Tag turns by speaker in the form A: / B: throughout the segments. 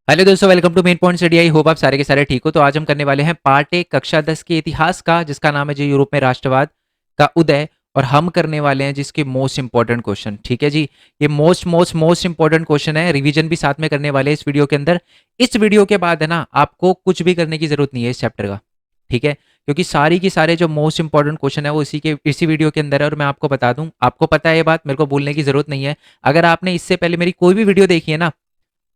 A: Hello दोस्तों, welcome to main point study. I hope आप सारे के सारे ठीक हो। तो आज हम करने वाले हैं पार्ट 1 कक्षा 10 के इतिहास का, जिसका नाम है जो यूरोप में राष्ट्रवाद का उदय। और हम करने वाले हैं जिसके मोस्ट इंपॉर्टेंट क्वेश्चन। ठीक है जी, ये मोस्ट इंपॉर्टेंट क्वेश्चन है। रिवीजन भी साथ में करने वाले हैं इस वीडियो के अंदर। इस वीडियो के बाद है ना, आपको कुछ भी करने की जरूरत नहीं है इस चैप्टर का। ठीक है, क्योंकि सारी की सारे जो मोस्ट इंपॉर्टेंट क्वेश्चन है वो इसी वीडियो के अंदर है। और मैं आपको बता दूं, आपको पता है ये बात, मेरे को बोलने की जरूरत नहीं है। अगर आपने इससे पहले मेरी कोई भी वीडियो देखी है ना,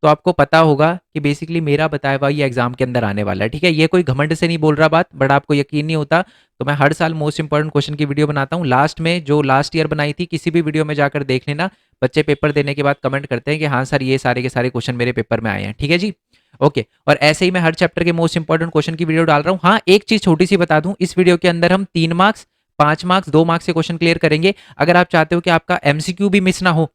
A: तो आपको पता होगा कि बेसिकली मेरा बताया हुआ ये एग्जाम के अंदर आने वाला है। ठीक है, ये कोई घमंड से नहीं बोल रहा बात, बट आपको यकीन नहीं होता। तो मैं हर साल मोस्ट इंपॉर्टेंट क्वेश्चन की वीडियो बनाता हूँ। लास्ट में जो लास्ट ईयर बनाई थी, किसी भी वीडियो में जाकर देख लेना। बच्चे पेपर देने के बाद कमेंट करते हैं कि हाँ सर, ये सारे के सारे क्वेश्चन मेरे पेपर में आए हैं। ठीक है जी, ओके। और ऐसे ही मैं हर चैप्टर के मोस्ट इंपॉर्टेंट क्वेश्चन की वीडियो डाल रहा हूँ। हाँ, एक चीज छोटी सी बता दूं, इस वीडियो के अंदर हम 3 मार्क्स, 5 मार्क्स, 2 मार्क्स से क्वेश्चन क्लियर करेंगे। अगर आप चाहते हो कि आपका एमसीक्यू भी मिस ना हो,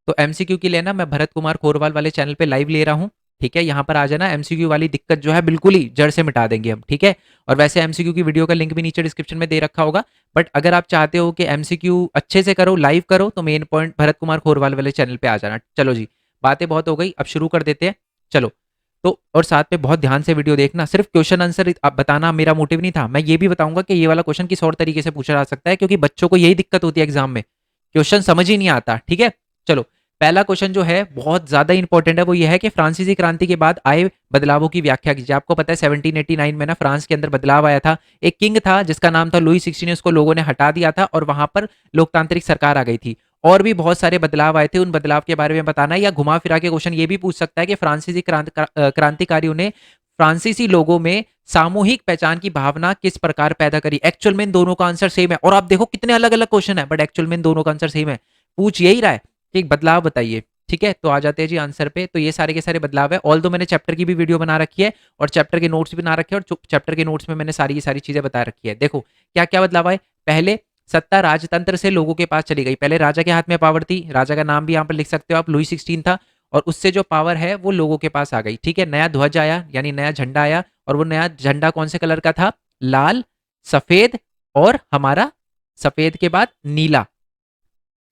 A: तो एमसीक्यू के लिए ना मैं भरत कुमार खोरवाल वाले चैनल पे लाइव ले रहा हूँ। ठीक है, यहाँ पर आ जाना। एमसीक्यू वाली दिक्कत जो है बिल्कुल ही जड़ से मिटा देंगे हम। ठीक है, और वैसे एमसीक्यू की वीडियो का लिंक भी नीचे डिस्क्रिप्शन में दे रखा होगा। बट अगर आप चाहते हो कि एमसीक्यू अच्छे से करो, लाइव करो, तो मेन पॉइंट भरत कुमार खोरवाल वाले चैनल पे आ जाना। चलो जी, बातें बहुत हो गई, अब शुरू कर देते हैं। चलो, तो और साथ में बहुत ध्यान से वीडियो देखना। सिर्फ क्वेश्चन आंसर बताना मेरा मोटिव नहीं था। मैं ये भी बताऊंगा कि ये वाला क्वेश्चन किस और तरीके से पूछा जा सकता है, क्योंकि बच्चों को यही दिक्कत होती है एग्जाम में, क्वेश्चन समझ ही नहीं आता। ठीक है, चलो। पहला क्वेश्चन जो है बहुत ज्यादा इंपॉर्टेंट है, वो ये है कि फ्रांसीसी क्रांति के बाद आए बदलावों की व्याख्या कीजिए। आपको पता है 1789 में ना फ्रांस के अंदर बदलाव आया था। एक किंग था जिसका नाम था लुई 16, उसको लोगों ने हटा दिया था और वहां पर लोकतांत्रिक सरकार आ गई थी। और भी बहुत सारे बदलाव आए थे, उन बदलाव के बारे में बताना है। या घुमा फिरा के क्वेश्चन ये भी पूछ सकता है कि फ्रांसीसी क्रांतिकारियों ने फ्रांसीसी लोगों में सामूहिक पहचान की भावना किस प्रकार पैदा करी। एक्चुअल में इन दोनों का आंसर सेम है। और आप देखो कितने अलग अलग क्वेश्चन है, बट एक्चुअल में इन दोनों का आंसर सेम है। पूछ यही रहा है कि एक बदलाव बताइए। ठीक है, तो आ जाते हैं जी आंसर पे। तो ये सारे के सारे बदलाव है। ऑल दो मैंने चैप्टर की भी वीडियो बना रखी है और चैप्टर के नोट्स भी बना रखे हैं, और चैप्टर के नोट्स में मैंने सारी की सारी चीजें बता रखी है। देखो क्या क्या बदलाव आए। पहले, सत्ता राजतंत्र से लोगों के पास चली गई। पहले राजा के हाथ में पावर थी, राजा का नाम भी यहाँ पर लिख सकते हो आप, लुई 16 था। और उससे जो पावर है वो लोगों के पास आ गई। ठीक है, नया ध्वज आया, यानी नया झंडा आया। और वो नया झंडा कौन से कलर का था? लाल, सफेद और हमारा सफेद के बाद नीला।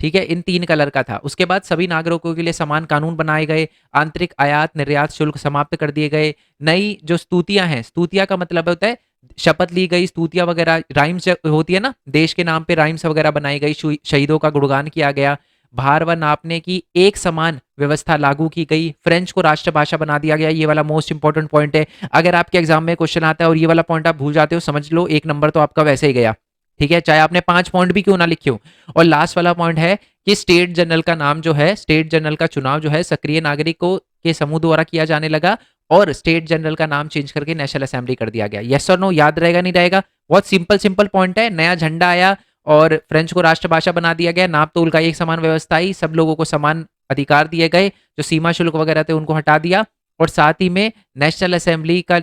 A: ठीक है, इन 3 कलर का था। उसके बाद सभी नागरिकों के लिए समान कानून बनाए गए। आंतरिक आयात निर्यात शुल्क समाप्त कर दिए गए। नई जो स्तुतियां हैं, स्तुतियां का मतलब होता है शपथ ली गई, स्तुतियां वगैरह राइम्स होती है ना, देश के नाम पे राइम्स वगैरह बनाई गई। शहीदों का गुणगान किया गया। भार व नापने की एक समान व्यवस्था लागू की गई। फ्रेंच को राष्ट्रभाषा बना दिया गया। ये वाला मोस्ट इंपॉर्टेंट पॉइंट है। अगर आपके एग्जाम में क्वेश्चन आता है और ये वाला पॉइंट आप भूल जाते हो, समझ लो 1 नंबर तो आपका वैसे ही गया। ठीक है, चाहे आपने 5 पॉइंट भी क्यों ना लिखे हो। और लास्ट वाला पॉइंट है कि स्टेट जनरल का नाम जो है, स्टेट जनरल का चुनाव जो है सक्रिय नागरिकों के समूह द्वारा किया जाने लगा। और स्टेट जनरल का नाम चेंज करके नेशनल असेंबली कर दिया गया। यस और नो, याद रहेगा नहीं रहेगा? बहुत सिंपल सिंपल पॉइंट है। नया झंडा आया और फ्रेंच को राष्ट्रभाषा बना दिया गया। नाप तोल का एक समान व्यवस्था आई। सब लोगों को समान अधिकार दिए गए। जो सीमा शुल्क वगैरह थे उनको हटा दिया। और साथ ही में नेशनल असेंबली का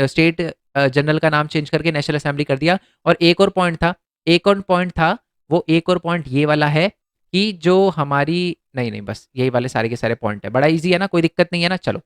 A: स्टेट जनरल का नाम चेंज करके नेशनल असेंबली कर दिया। और एक और पॉइंट था, एक और पॉइंट था, वो एक और पॉइंट ये वाला है कि जो हमारी, नहीं नहीं, बस यही वाले सारे के सारे पॉइंट है। बड़ा इजी है ना, कोई दिक्कत नहीं है ना। चलो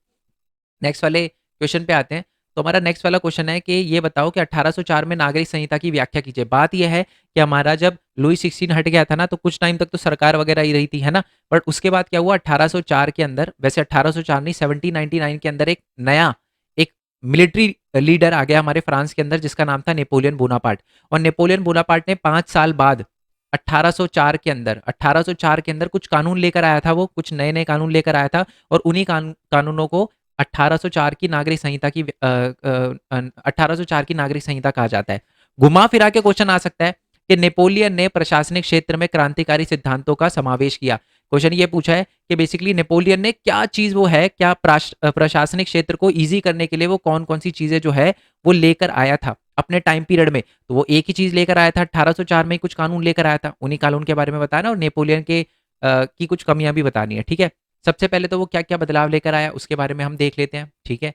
A: नेक्स्ट वाले क्वेश्चन पे आते हैं। तो हमारा नेक्स्ट वाला क्वेश्चन है कि ये बताओ कि 1804 में नागरिक संहिता की व्याख्या कीजिए। बात यह है कि हमारा जब लुई 16 हट गया था ना, तो कुछ टाइम तक तो सरकार वगैरह ही रही थी, है ना। बट उसके बाद क्या हुआ 1804 के अंदर, वैसे 1804 नहीं 1799 के अंदर एक नया, एक मिलिट्री लीडर आ गया हमारे फ्रांस के अंदर, जिसका नाम था नेपोलियन बोनापार्ट। और नेपोलियन बोनापार्ट ने 5 साल बाद 1804 के अंदर, 1804 के अंदर कुछ कानून लेकर आया था। वो कुछ नए नए कानून लेकर आया था। और उन्हीं कानूनों को 1804 की नागरिक संहिता की 1804 की नागरिक संहिता कहा जाता है। घुमा फिरा के क्वेश्चन आ सकता है कि नेपोलियन ने प्रशासनिक क्षेत्र में क्रांतिकारी सिद्धांतों का समावेश किया। क्वेश्चन ये पूछा है कि बेसिकली नेपोलियन ने क्या चीज वो है, क्या प्रशासनिक क्षेत्र को इजी करने के लिए वो कौन कौन सी चीजें जो है वो लेकर आया था अपने टाइम पीरियड में। तो वो एक ही चीज लेकर आया था, 1804 में कुछ कानून लेकर आया था। उन्हीं कानून के बारे में बताना और नेपोलियन के की कुछ कमियां भी बतानी है। ठीक है, सबसे पहले तो वो क्या क्या बदलाव लेकर आया उसके बारे में हम देख लेते हैं। ठीक है,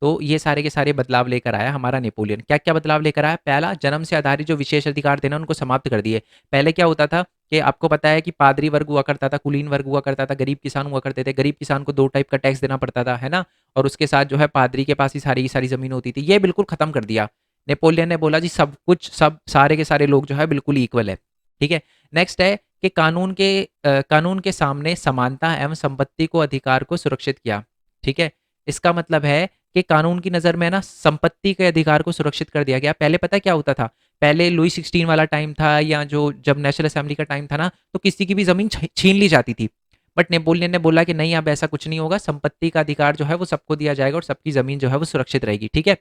A: तो ये सारे के सारे बदलाव लेकर आया हमारा नेपोलियन। क्या क्या बदलाव लेकर आया? पहला, जन्म से आधारित जो विशेष अधिकार थे ना उनको समाप्त कर दिए। पहले क्या होता था कि आपको पता है कि पादरी वर्ग हुआ करता था, कुलीन वर्ग हुआ करता था, गरीब किसान हुआ करते थे। गरीब किसान को 2 टाइप का टैक्स देना पड़ता था, है ना। और उसके साथ जो है पादरी के पास ही सारी की सारी जमीन होती थी। ये बिल्कुल खत्म कर दिया नेपोलियन ने। बोला जी सब कुछ, सब सारे के सारे लोग जो है बिल्कुल इक्वल है। ठीक है, नेक्स्ट है कि कानून के सामने समानता एवं संपत्ति को अधिकार को सुरक्षित किया। ठीक है, इसका मतलब है कि कानून की नज़र में ना संपत्ति के अधिकार को सुरक्षित कर दिया गया। पहले पता है क्या होता था? पहले लुई 16 वाला टाइम था या जो जब नेशनल असेंबली का टाइम था ना, तो किसी की भी ज़मीन छीन ली जाती थी। बट नेपोलियन ने बोला कि नहीं, अब ऐसा कुछ नहीं होगा, संपत्ति का अधिकार जो है वो सबको दिया जाएगा और सबकी ज़मीन जो है वो सुरक्षित रहेगी, ठीक है?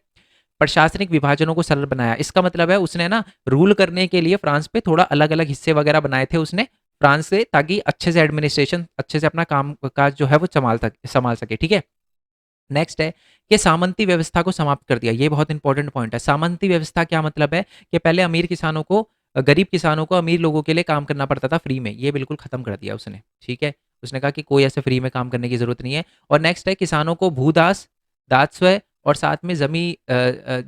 A: प्रशासनिक विभाजनों को सरल बनाया। इसका मतलब है उसने ना रूल करने के लिए फ्रांस पे थोड़ा अलग-अलग हिस्से वगैरह बनाए थे उसने फ्रांस से, ताकि अच्छे से एडमिनिस्ट्रेशन अच्छे से अपना काम काज जो है वो संभाल सके, ठीक है? नेक्स्ट है कि सामंती व्यवस्था को समाप्त कर दिया। ये बहुत इंपॉर्टेंट पॉइंट है। सामंती व्यवस्था क्या मतलब है कि पहले अमीर किसानों को गरीब किसानों को अमीर लोगों के लिए काम करना पड़ता था फ्री में, ये बिल्कुल खत्म कर दिया उसने, ठीक है? उसने कहा कि कोई ऐसे फ्री में काम करने की जरूरत नहीं है। और नेक्स्ट है किसानों को भूदास, दासत्व और साथ में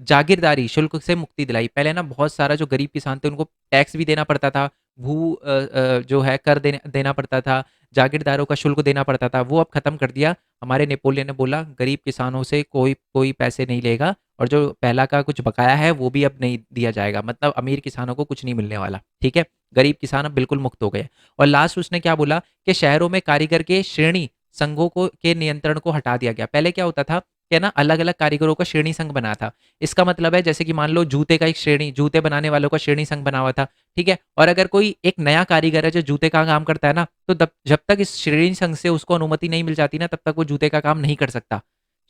A: जागीरदारी शुल्क से मुक्ति दिलाई। पहले ना बहुत सारा जो गरीब किसान थे उनको टैक्स भी देना पड़ता था, जो है कर देना पड़ता था, जागीरदारों का शुल्क देना पड़ता था, वो अब खत्म कर दिया। हमारे नेपोलियन ने बोला गरीब किसानों से कोई कोई पैसे नहीं लेगा और जो पहला का कुछ बकाया है वो भी अब नहीं दिया जाएगा, मतलब अमीर किसानों को कुछ नहीं मिलने वाला, ठीक है? गरीब किसान अब बिल्कुल मुक्त हो गए। और लास्ट उसने क्या बोला कि शहरों में कारीगर के श्रेणी संघों को के नियंत्रण को हटा दिया गया। पहले क्या होता था कि ना अलग अलग कारीगरों का श्रेणी संघ बना था। इसका मतलब है जैसे कि मान लो जूते का एक श्रेणी, जूते बनाने वालों का श्रेणी संघ बना हुआ था, ठीक है? और अगर कोई एक नया कारीगर है जो जूते का काम करता है ना, तो जब तक इस श्रेणी संघ से उसको अनुमति नहीं मिल जाती ना, तब तक वो जूते का काम नहीं कर सकता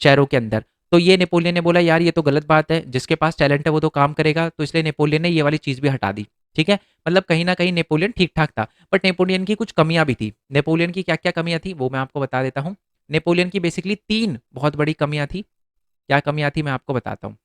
A: शहरों के अंदर। तो ये नेपोलियन ने बोला यार ये तो गलत बात है, जिसके पास टैलेंट है वो तो काम करेगा, तो इसलिए नेपोलियन ने ये वाली चीज़ भी हटा दी, ठीक है? मतलब कहीं ना कहीं नेपोलियन ठीक ठाक था, बट नेपोलियन की कुछ कमियां भी थी। नेपोलियन की क्या क्या कमियां थी वो मैं आपको बता देता हूँ। नेपोलियन की बेसिकली 3 बहुत बड़ी कमियां थी। क्या कमियां थी मैं आपको बताता हूँ।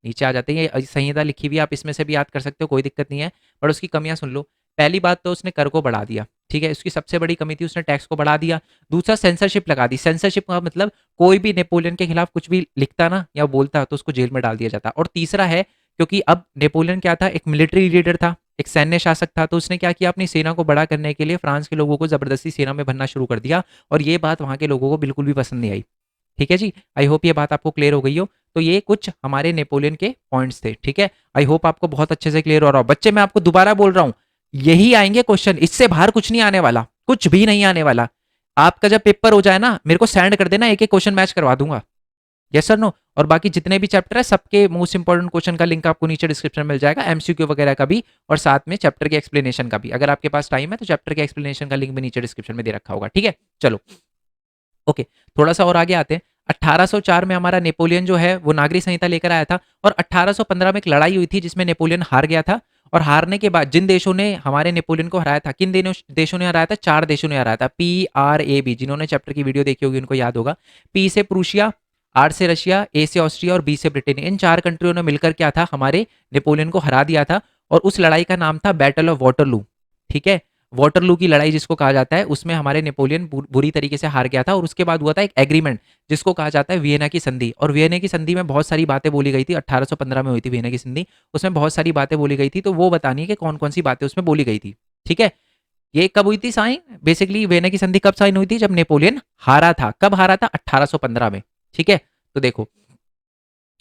A: नीचे आ जाते हैं, ये संहिता लिखी हुई है, आप इसमें से भी याद कर सकते हो, कोई दिक्कत नहीं है। पर उसकी कमियां सुन लो। पहली बात तो उसने कर को बढ़ा दिया, ठीक है? उसकी सबसे बड़ी कमी थी उसने टैक्स को बढ़ा दिया। दूसरा सेंसरशिप लगा दी। सेंसरशिप का मतलब कोई भी नेपोलियन के खिलाफ कुछ भी लिखता ना या बोलता तो उसको जेल में डाल दिया जाता। और तीसरा है, क्योंकि अब नेपोलियन क्या था, एक मिलिट्री लीडर था, एक सैन्य शासक था, तो उसने क्या किया, अपनी सेना को बड़ा करने के लिए फ्रांस के लोगों को जबरदस्ती सेना में भरना शुरू कर दिया। और ये बात वहां के लोगों को बिल्कुल भी पसंद नहीं आई, ठीक है जी? आई होप ये बात आपको क्लियर हो गई हो। तो ये कुछ हमारे नेपोलियन के पॉइंट्स थे, ठीक है? आई होप आपको बहुत अच्छे से क्लियर हो रहा हो। बच्चे मैं आपको दोबारा बोल रहा हूं, यही आएंगे क्वेश्चन, इससे बाहर कुछ नहीं आने वाला, कुछ भी नहीं आने वाला। आपका जब पेपर हो जाए ना, मेरे को सेंड कर देना, एक एक क्वेश्चन मैच करवा दूंगा। Yes sir no? और बाकी जितने भी चैप्टर है सबके मोस्ट इंपॉर्टेंट क्वेश्चन का लिंक आपको नीचे डिस्क्रिप्शन में मिल जाएगा, एमसीक्यू वगैरह का भी और साथ में चैप्टर के एक्सप्लेनेशन का भी। अगर आपके पास टाइम है तो चैप्टर के एक्सप्लेनेशन का लिंक भी नीचे डिस्क्रिप्शन में दे रखा होगा, ठीक है? चलो ओके, थोड़ा सा और आगे आते हैं। 1804 में हमारा नेपोलियन जो है वो नागरिक संहिता लेकर आया था। और 1815 में एक लड़ाई हुई थी जिसमें नेपोलियन हार गया था। और हारने के बाद जिन देशों ने हमारे नेपोलियन को हराया था, किन देशों ने हराया था? 4 देशों ने हराया था, PRAB। जिन्होंने चैप्टर की वीडियो देखी होगी उनको याद होगा। पी से प्रूशिया, आर से रशिया, ए से ऑस्ट्रिया और बी से ब्रिटेन। इन 4 कंट्रियों ने मिलकर क्या था, हमारे नेपोलियन को हरा दिया था। और उस लड़ाई का नाम था बैटल ऑफ वाटरलू, ठीक है? वाटरलू की लड़ाई जिसको कहा जाता है, उसमें हमारे नेपोलियन बुरी तरीके से हार गया था। और उसके बाद हुआ था एक एग्रीमेंट जिसको कहा जाता है वियना की संधि। और वियना की संधि में बहुत सारी बातें बोली गई थी। 1815 में हुई थी वियना की संधि, उसमें बहुत सारी बातें बोली गई थी। तो वो बतानी है कि कौन कौन सी बातें उसमें बोली गई थी, ठीक है? ये कब हुई थी साइन? बेसिकली वियना की संधि कब साइन हुई थी? जब नेपोलियन हारा था। कब हारा था? 1815 में, ठीक है? तो देखो,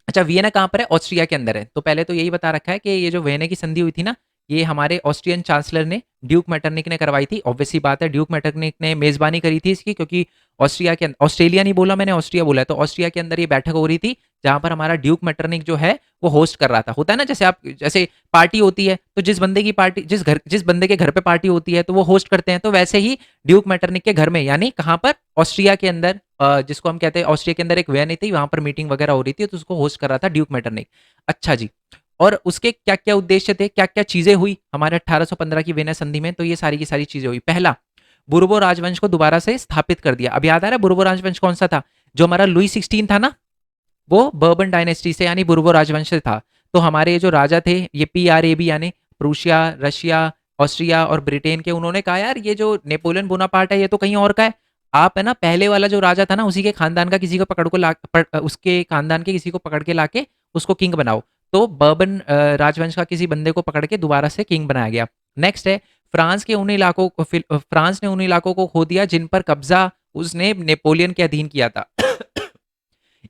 A: अच्छा वियना कहाँ पर है? ऑस्ट्रिया के अंदर है। तो पहले तो यही बता रखा है कि ये जो वियना की संधि हुई थी ना, ये हमारे ऑस्ट्रियन चांसलर ने, ड्यूक मेटरनिक ने करवाई थी। ऑब्वियसली बात है, ड्यूक मेटरनिक ने मेजबानी करी थी इसकी, क्योंकि ऑस्ट्रेलिया नहीं बोला मैंने, ऑस्ट्रिया बोला है। तो ऑस्ट्रिया के अंदर ये बैठक हो रही थी जहां पर हमारा ड्यूक मेटरनिक जो है वो होस्ट कर रहा था। होता है ना, जैसे पार्टी होती है तो जिस बंदे की पार्टी, जिस बंदे के घर पे पार्टी होती है तो वो होस्ट करते हैं। तो वैसे ही ड्यूक मेटरनिक के घर में, यानी कहाँ पर? ऑस्ट्रिया के अंदर, जिसको हम कहते हैं ऑस्ट्रिया के अंदर एक वेन्यू थी, वहां पर मीटिंग वगैरह हो रही थी, तो उसको होस्ट कर रहा था ड्यूक मेटरनिक। अच्छा जी, और उसके क्या क्या उद्देश्य थे, क्या क्या चीजें हुई हमारे 1815 की वेना संधि में? तो ये सारी की सारी चीजें हुई। पहला, बुर्बो राजवंश को दोबारा से स्थापित कर दिया। अब याद आ रहा है बुर्बो राजवंश कौन सा था? जो हमारा लुई 16 था ना, वो बर्बन डायनेस्टी से यानी बुर्बो राजवंश से था। तो हमारे जो राजा थे ये PRAB यानी प्रूशिया, रशिया, ऑस्ट्रिया और ब्रिटेन के, उन्होंने कहा यार ये जो नेपोलियन बोनापार्ट है ये तो कहीं और का है। आप है ना पहले वाला जो राजा था ना, उसी के खानदान का किसी को उसके खानदान के किसी को पकड़ के लाके उसको किंग बनाओ। तो बर्बन राजवंश का किसी बंदे को पकड़ के दोबारा से किंग बनाया गया। नेक्स्ट है, फ्रांस ने उन इलाकों को खो दिया जिन पर कब्जा उसने नेपोलियन के अधीन किया था।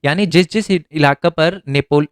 A: यानी जिस जिस इलाका पर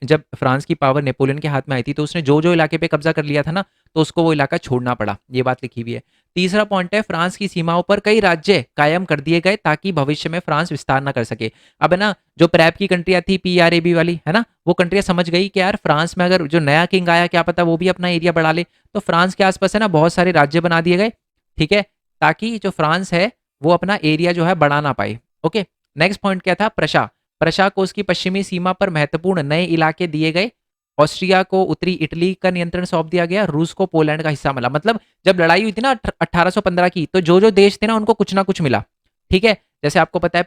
A: जब फ्रांस की पावर नेपोलियन के हाथ में आई थी तो उसने जो जो इलाके पे कब्जा कर लिया था ना, तो उसको वो इलाका छोड़ना पड़ा। ये बात लिखी हुई है। तीसरा पॉइंट है, फ्रांस की सीमाओं पर कई राज्य कायम कर दिए गए ताकि भविष्य में फ्रांस विस्तार ना कर सके। अब है ना, जो प्रैप की कंट्रियां थी PRAB वाली, है ना, वो कंट्रियां समझ गई कि यार फ्रांस में अगर जो नया किंग आया क्या पता वो भी अपना एरिया बढ़ा ले, तो फ्रांस के आसपास है ना बहुत सारे राज्य बना दिए गए। ठीक है, ताकि जो फ्रांस है वो अपना एरिया जो है बढ़ा ना पाए। ओके, नेक्स्ट पॉइंट क्या था, प्रशा। प्रशा को उसकी पश्चिमी सीमा पर महत्वपूर्ण नए इलाके दिए गए। ऑस्ट्रिया को उत्तरी इटली का नियंत्रण सौंप दिया गया। रूस को पोलैंड का हिस्सा मिला। मतलब जब लड़ाई हुई थी ना 1815 की, तो जो जो देश थे ना उनको कुछ ना कुछ मिला। ठीक है, जैसे आपको पता है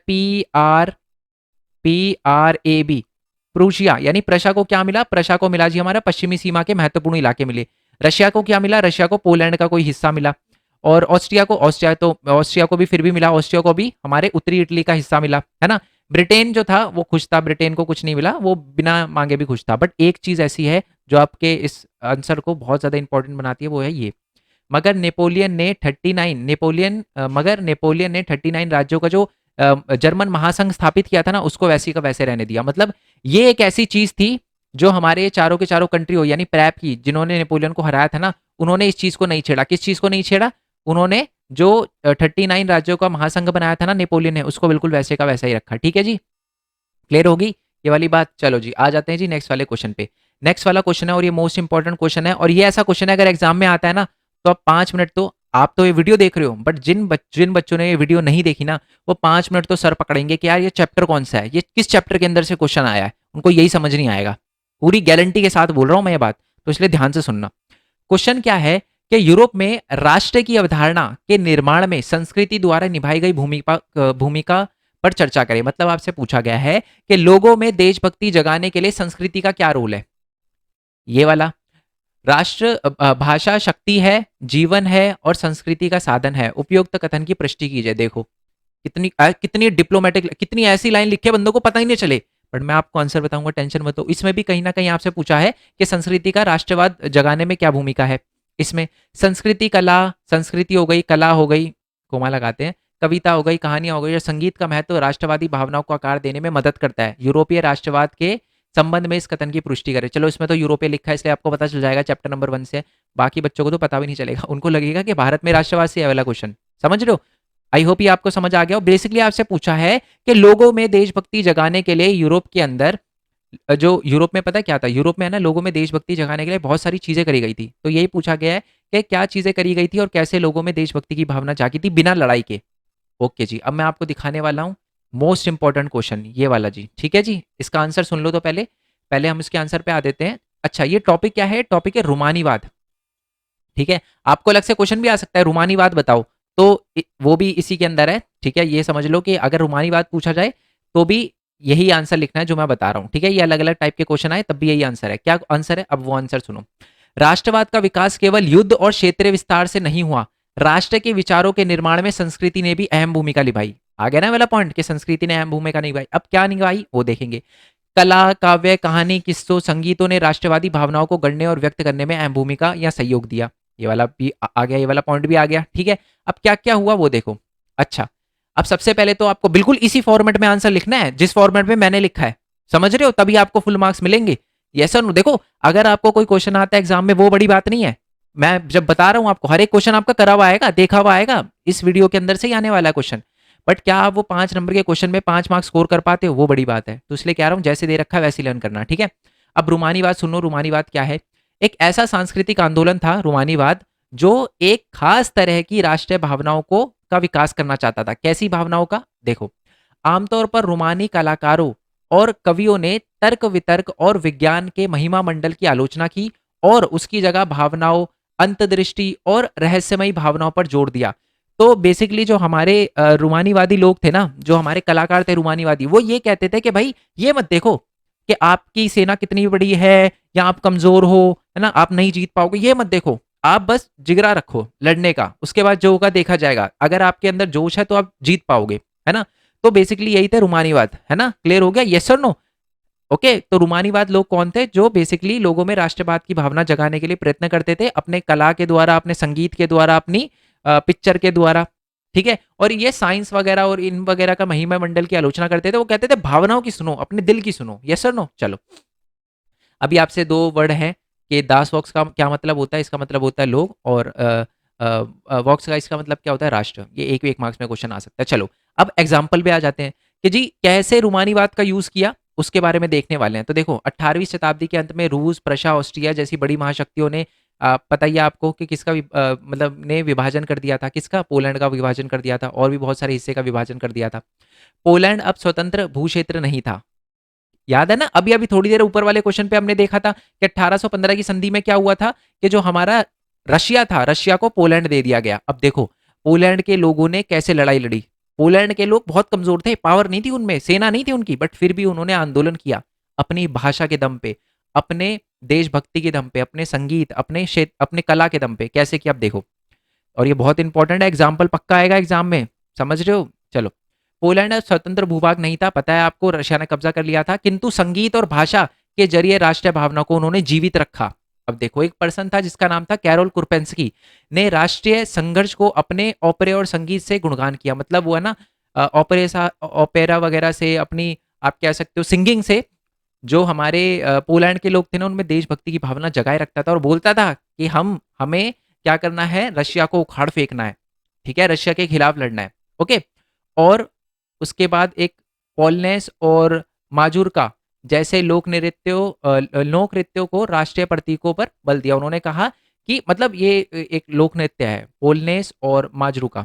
A: PRAB, प्रूशिया, यानी प्रशा को क्या मिला, प्रशा को मिला जी हमारा पश्चिमी सीमा के महत्वपूर्ण इलाके मिले। रशिया को क्या मिला, रशिया को पोलैंड का कोई हिस्सा मिला। और ऑस्ट्रिया को भी फिर भी मिला, ऑस्ट्रिया को भी हमारे उत्तरी इटली का हिस्सा मिला, है ना। ब्रिटेन जो था वो खुश था, ब्रिटेन को कुछ नहीं मिला, वो बिना मांगे भी खुश था। बट एक चीज ऐसी है जो आपके इस आंसर को बहुत ज्यादा इंपॉर्टेंट बनाती है, वो है ये, मगर नेपोलियन ने 39 राज्यों का जो जर्मन महासंघ स्थापित किया था ना, उसको वैसी का वैसे रहने दिया। मतलब ये एक ऐसी चीज थी जो हमारे चारों के चारों कंट्री हो, यानी प्रैप की, जिन्होंने नेपोलियन को हराया था ना, उन्होंने इस चीज को नहीं छेड़ा। किस चीज को नहीं छेड़ा, उन्होंने जो 39 राज्यों का महासंघ बनाया था ना नेपोलियन ने, उसको बिल्कुल वैसे का वैसा ही रखा। ठीक है जी, क्लियर होगी ये वाली बात। चलो जी, आ जाते हैं जी नेक्स्ट वाले क्वेश्चन पे। नेक्स्ट वाला क्वेश्चन है और ये मोस्ट इंपॉर्टेंट क्वेश्चन है, और ये ऐसा क्वेश्चन है अगर एग्जाम में आता है ना, तो आप 5 मिनट तो, आप तो ये वीडियो देख रहे हो, बट जिन बच्चों ने ये वीडियो नहीं देखी ना, वो 5 मिनट तो सर पकड़ेंगे कि यार ये चैप्टर कौन सा है, ये किस चैप्टर के अंदर से क्वेश्चन आया है, उनको यही समझ नहीं आएगा। पूरी गारंटी के साथ बोल रहा हूं मैं ये बात, तो इसलिए ध्यान से सुनना। क्वेश्चन क्या है कि यूरोप में राष्ट्र की अवधारणा के निर्माण में संस्कृति द्वारा निभाई गई भूमिका पर चर्चा करें। मतलब आपसे पूछा गया है कि लोगों में देशभक्ति जगाने के लिए संस्कृति का क्या रोल है। ये वाला, राष्ट्र भाषा शक्ति है, जीवन है और संस्कृति का साधन है। उपयुक्त कथन की पुष्टि कीजिए। देखो कितनी डिप्लोमेटिक, कितनी ऐसी लाइन लिखी है बंदों को पता ही नहीं चले, बट मैं आपको आंसर बताऊंगा, टेंशन मत लो। इसमें भी कहीं ना कहीं आपसे पूछा है कि संस्कृति का राष्ट्रवाद जगाने में क्या भूमिका है। इसमें संस्कृति कला, संस्कृति हो गई, कला हो गई, कोमा लगाते हैं, कविता हो गई, कहानियां हो गई, और संगीत का महत्व राष्ट्रवादी भावनाओं को आकार देने में मदद करता है। यूरोपीय राष्ट्रवाद के संबंध में इस कथन की पुष्टि करें। चलो इसमें तो यूरोपीय लिखा है, इसलिए आपको पता चल जाएगा चैप्टर नंबर 1 से। बाकी बच्चों को तो पता भी नहीं चलेगा, उनको लगेगा कि भारत में राष्ट्रवाद से वाला क्वेश्चन, समझ रहे हो। आई होप ये आपको समझ आ गया। और बेसिकली आपसे पूछा है कि लोगों में देशभक्ति जगाने के लिए यूरोप के अंदर, जो यूरोप में पता क्या था, यूरोप में है ना लोगों में देशभक्ति जगाने के लिए बहुत सारी चीजें करी गई थी। तो यही पूछा गया है कि क्या चीजें करी गई थी और कैसे लोगों में देशभक्ति की भावना जागी थी बिना लड़ाई के। ओके जी, अब मैं आपको दिखाने वाला हूँ मोस्ट इंपॉर्टेंट क्वेश्चन, ये वाला जी। ठीक है जी, इसका आंसर सुन लो तो पहले पहले हम इसके आंसर पे आ देते हैं। अच्छा, ये टॉपिक क्या है, टॉपिक है रूमानीवाद। ठीक है, आपको अलग से क्वेश्चन भी आ सकता है, रूमानीवाद बताओ, तो वो भी इसी के अंदर है। ठीक है, ये समझ लो कि अगर रूमानीवाद पूछा जाए तो भी यही आंसर लिखना है जो मैं बता रहा हूं। ठीक है, ये अलग अलग टाइप के क्वेश्चन आए तब भी यही आंसर है। क्या आंसर है, अब वो आंसर सुनो। राष्ट्रवाद का विकास केवल युद्ध और क्षेत्रीय विस्तार से नहीं हुआ, राष्ट्र के विचारों के निर्माण में संस्कृति ने भी अहम भूमिका निभाई। आ गया ना वाला पॉइंट कि संस्कृति ने अहम भूमिका निभाई। अब क्या निभाई वो देखेंगे। कला, काव्य, कहानी, किस्सों, संगीतों ने राष्ट्रवादी भावनाओं को गढ़ने और व्यक्त करने में अहम भूमिका या सहयोग दिया। ये वाला भी आ गया, ये वाला पॉइंट भी आ गया। ठीक है, अब क्या क्या हुआ वो देखो। अच्छा, अब सबसे पहले तो आपको बिल्कुल इसी फॉर्मेट में आंसर लिखना है जिस फॉर्मेट में मैंने लिखा है, समझ रहे हो, तभी आपको फुल मार्क्स मिलेंगे। यस और नो। देखो अगर आपको कोई क्वेश्चन आता है एग्जाम में वो बड़ी बात नहीं है, मैं जब बता रहा हूं आपको हर एक क्वेश्चन आपका करा हुआ आएगा, देखा हुआ आएगा, इस वीडियो के अंदर से ही आने वाला क्वेश्चन। बट क्या आप वो 5 नंबर के क्वेश्चन में 5 मार्क्स स्कोर कर पाते हो, वो बड़ी बात है। तो इसलिए कह रहा हूं जैसे दे रखा है वैसे लर्न करना। ठीक है, अब रूमानीवाद सुनो। रूमानीवाद क्या है, एक ऐसा सांस्कृतिक आंदोलन था रूमानीवाद जो एक खास तरह की राष्ट्रीय भावनाओं को का विकास करना चाहता था। कैसी भावनाओं का, देखो आमतौर पर रोमानी कलाकारों और कवियों ने तर्क वितर्क और विज्ञान के महिमा मंडल की आलोचना की और उसकी जगह भावनाओं, अंतर्दृष्टि और रहस्यमयी भावनाओं पर जोर दिया। तो बेसिकली जो हमारे रूमानीवादी लोग थे ना, जो हमारे कलाकार थे रूमानीवादी, वो ये कहते थे कि भाई ये मत देखो कि आपकी सेना कितनी बड़ी है या आप कमजोर हो, है ना, आप नहीं जीत पाओगे, ये मत देखो, आप बस जिगरा रखो लड़ने का, उसके बाद जो होगा देखा जाएगा, अगर आपके अंदर जोश है तो आप जीत पाओगे, है ना। तो बेसिकली यही थे रूमानीवाद, है ना। क्लियर हो गया, यस और नो। ओके, तो रूमानीवाद लोग कौन थे, जो बेसिकली लोगों में राष्ट्रवाद की भावना जगाने के लिए प्रयत्न करते थे, अपने कला के द्वारा, अपने संगीत के द्वारा, अपनी पिक्चर के द्वारा। ठीक है? और ये साइंस वगैरह और इन वगैरह का महिमा मंडल की आलोचना करते थे, वो कहते थे भावनाओं की सुनो, अपने दिल की सुनो। यस और नो? चलो, अभी आपसे 2 वर्ड हैं कि दास वॉक्स का क्या मतलब होता है? इसका मतलब होता है लोग, और वॉक्स का इसका मतलब क्या होता है? राष्ट्र। ये 1 मार्क्स में क्वेश्चन आ सकता है। चलो, अब एग्जाम्पल पे आ जाते हैं कि जी कैसे रूमानीवाद का यूज़ किया, उसके बारे में देखने वाले हैं। तो देखो 18वीं शताब्दी के अंत में रूस, प्रशा, ऑस्ट्रिया जैसी बड़ी महाशक्तियों ने पता ही है आपको कि किसका मतलब ने विभाजन कर दिया था, किसका? पोलैंड का विभाजन कर दिया था, और भी बहुत सारे हिस्से का विभाजन कर दिया था। पोलैंड अब स्वतंत्र भूक्षेत्र नहीं था। याद है ना? अभी अभी थोड़ी देर ऊपर वाले क्वेश्चन पे हमने देखा था कि 1815 की संधि में क्या हुआ था कि जो हमारा रशिया था, रशिया को पोलैंड दे दिया गया। अब देखो पोलैंड के लोगों ने कैसे लड़ाई लड़ी। पोलैंड के लोग बहुत कमजोर थे, पावर नहीं थी उनमें, सेना नहीं थी उनकी, बट फिर भी उन्होंने आंदोलन किया अपनी भाषा के दम पे, अपने देशभक्ति के दम पे, अपने संगीत, अपने क्षेत्र, अपने कला के दम पे। कैसे किया? अब देखो, और ये बहुत इंपॉर्टेंट है, एग्जाम्पल पक्का आएगा एग्जाम में, समझ रहे हो? चलो, पोलैंड स्वतंत्र भूभाग नहीं था, पता है आपको, रशिया ने कब्जा कर लिया था, किंतु संगीत और भाषा के जरिए राष्ट्रीय भावना को उन्होंने जीवित रखा। अब देखो, एक पर्सन था जिसका नाम था कैरोल कुरपेंस्की, ने राष्ट्रीय संघर्ष को अपने ओपेरे और संगीत से गुणगान किया। मतलब वो है ना, ओपेरा वगैरह से, अपनी आप कह सकते हो सिंगिंग से, जो हमारे पोलैंड के लोग थे ना, उनमें देशभक्ति की भावना जगाए रखता था, और बोलता था कि हमें क्या करना है? रशिया को उखाड़ फेंकना है, ठीक है? रशिया के खिलाफ लड़ना है। ओके। और उसके बाद एक पॉलनेस और माजूरका जैसे लोक नृत्यों को राष्ट्रीय प्रतीकों पर बल दिया। उन्होंने कहा कि मतलब ये एक लोक नृत्य है, पोलनेस और माजरूका,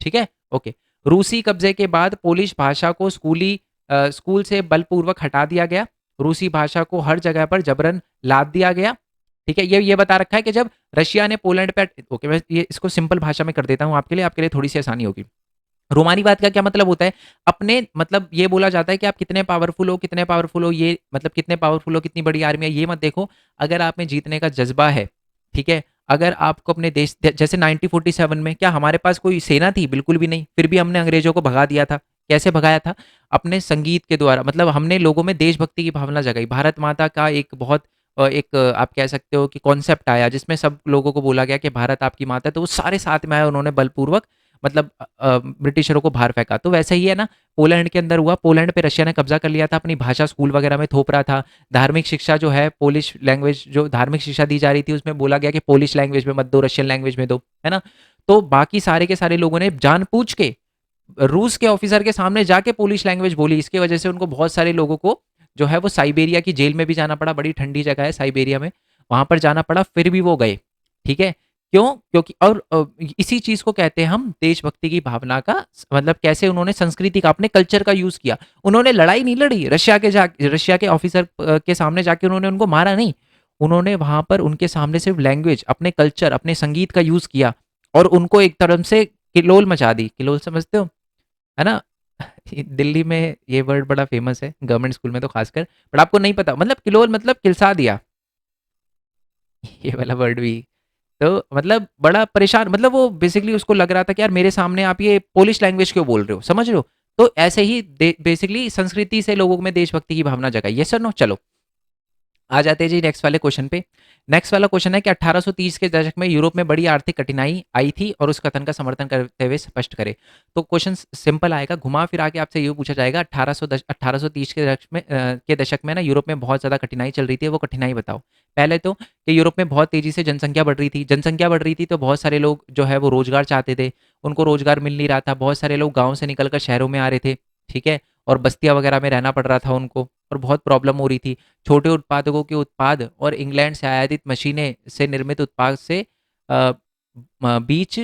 A: ठीक है? ओके। रूसी कब्जे के बाद पोलिश भाषा को स्कूल से बलपूर्वक हटा दिया गया। रूसी भाषा को हर जगह पर जबरन लाद दिया गया। ठीक है? ये बता रखा है कि जब रशिया ने पोलैंड पे, ओके मैं ये इसको सिंपल भाषा में कर देता हूँ आपके लिए थोड़ी सी आसानी होगी। रोमानीवाद का क्या मतलब होता है? अपने मतलब ये बोला जाता है कि आप कितने पावरफुल हो, ये मतलब कितने पावरफुल हो, कितनी बड़ी आर्मी है, ये मत देखो। अगर आप में जीतने का जज्बा है, ठीक है? अगर आपको अपने देश, जैसे 1947 में क्या हमारे पास कोई सेना थी? बिल्कुल भी नहीं। फिर भी हमने अंग्रेजों को भगा दिया था। कैसे भगाया था? अपने संगीत के द्वारा। मतलब हमने लोगों में देशभक्ति की भावना जगाई। भारत माता का एक बहुत आप कह सकते हो कि कॉन्सेप्ट आया, जिसमें सब लोगों को बोला गया कि भारत आपकी माता है, तो वो सारे साथ में आए, उन्होंने बलपूर्वक मतलब ब्रिटिशरों को बाहर फेंका। तो वैसे ही है ना, पोलैंड के अंदर हुआ। पोलैंड पे रशिया ने कब्जा कर लिया था, अपनी भाषा स्कूल वगैरह में थोप रहा था। धार्मिक शिक्षा जो है, पोलिश लैंग्वेज, जो धार्मिक शिक्षा दी जा रही थी, उसमें बोला गया कि पोलिश लैंग्वेज में मत दो, रशियन लैंग्वेज में दो, है ना? तो बाकी सारे के सारे लोगों ने जान पूछ के रूस के ऑफिसर के सामने जाके पोलिश लैंग्वेज बोली। इसकी वजह से उनको, बहुत सारे लोगों को जो है वो साइबेरिया की जेल में भी जाना पड़ा। बड़ी ठंडी जगह है साइबेरिया में, वहां पर जाना पड़ा, फिर भी वो गए। ठीक है? क्यों? क्योंकि और इसी चीज को कहते हैं हम देशभक्ति की भावना का, मतलब कैसे उन्होंने संस्कृति का, अपने कल्चर का यूज किया। उन्होंने लड़ाई नहीं लड़ी, रशिया के ऑफिसर के सामने जाके उन्होंने उनको मारा नहीं। उन्होंने वहां पर उनके सामने सिर्फ लैंग्वेज, अपने कल्चर, अपने संगीत का यूज किया, और उनको एक तरफ से किलोल मचा दी। किलोल समझते हो, है ना? दिल्ली में ये वर्ड बड़ा फेमस है, गवर्नमेंट स्कूल में तो खासकर, बट आपको नहीं पता। मतलब किलोल मतलब किलसा दिया। ये वाला वर्ड भी, तो मतलब बड़ा परेशान, मतलब वो बेसिकली उसको लग रहा था कि यार मेरे सामने आप ये पोलिश लैंग्वेज क्यों बोल रहे हो, समझ रहे हो? तो ऐसे ही बेसिकली संस्कृति से लोगों में देशभक्ति की भावना जगाई। Yes sir no? चलो, आ जाते हैं जी नेक्स्ट वाले क्वेश्चन पे। नेक्स्ट वाला क्वेश्चन है कि 1830 के दशक में यूरोप में बड़ी आर्थिक कठिनाई आई थी, और उस कथन का समर्थन करते हुए स्पष्ट करें। तो क्वेश्चन सिंपल आएगा, घुमा फिरा के आपसे ये पूछा जाएगा 1830 के दशक में ना यूरोप में बहुत ज़्यादा कठिनाई चल रही थी, वो कठिनाई बताओ। पहले तो कि यूरोप में बहुत तेज़ी से जनसंख्या बढ़ रही थी। जनसंख्या बढ़ रही थी तो बहुत सारे लोग जो है वो रोजगार चाहते थे, उनको रोजगार मिल नहीं रहा था। बहुत सारे लोग गाँव से निकल कर शहरों में आ रहे थे, ठीक है? और बस्तियाँ वगैरह में रहना पड़ रहा था उनको, और बहुत प्रॉब्लम हो रही थी। छोटे उत्पादकों के उत्पाद और इंग्लैंड से आयातित मशीनें से निर्मित उत्पाद से बीच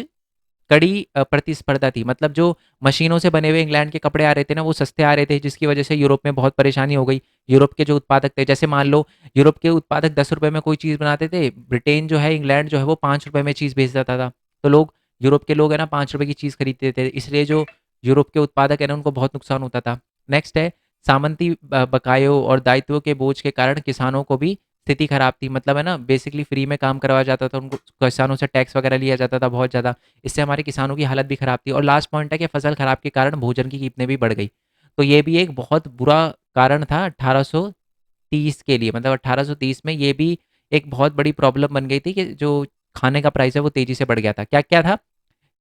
A: कड़ी प्रतिस्पर्धा थी। मतलब जो मशीनों से बने हुए इंग्लैंड के कपड़े आ रहे थे ना, वो सस्ते आ रहे थे, जिसकी वजह से यूरोप में बहुत परेशानी हो गई। यूरोप के जो उत्पादक थे, जैसे मान लो यूरोप के उत्पादक 10 रुपए में कोई चीज़ बनाते थे, ब्रिटेन जो है, इंग्लैंड जो है, वो 5 रुपए में चीज़ बेच देता था। तो लोग, यूरोप के लोग है ना, 5 रुपए की चीज़ खरीदते थे, इसलिए जो यूरोप के उत्पादक है ना, उनको बहुत नुकसान होता था। नेक्स्ट है, सामंती बकायों और दायित्वों के बोझ के कारण किसानों को भी स्थिति खराब थी। मतलब है ना, बेसिकली फ्री में काम करवाया जाता था उनको, किसानों से टैक्स वगैरह लिया जाता था बहुत ज़्यादा। इससे हमारे किसानों की हालत भी खराब थी। और लास्ट पॉइंट है कि फसल खराब के कारण भोजन की कीमतें भी बढ़ गई। तो ये भी एक बहुत बुरा कारण था 1830 के लिए। मतलब 1830 में ये भी एक बहुत बड़ी प्रॉब्लम बन गई थी कि जो खाने का प्राइस है वो तेज़ी से बढ़ गया था। क्या क्या था?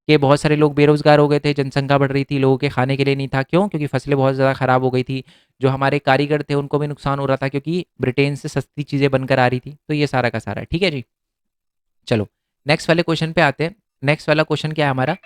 A: कि बहुत सारे लोग बेरोज़गार हो गए थे, जनसंख्या बढ़ रही थी, लोगों के खाने के लिए नहीं था। क्यों? क्योंकि फसलें बहुत ज़्यादा खराब हो गई थी। जो हमारे कारीगर थे उनको भी नुकसान हो रहा था क्योंकि ब्रिटेन से सस्ती चीज़ें बनकर आ रही थी। तो ये सारा का सारा है। ठीक है जी? चलो, नेक्स्ट वाले क्वेश्चन पे आते हैं। नेक्स्ट वाला क्वेश्चन क्या है हमारा?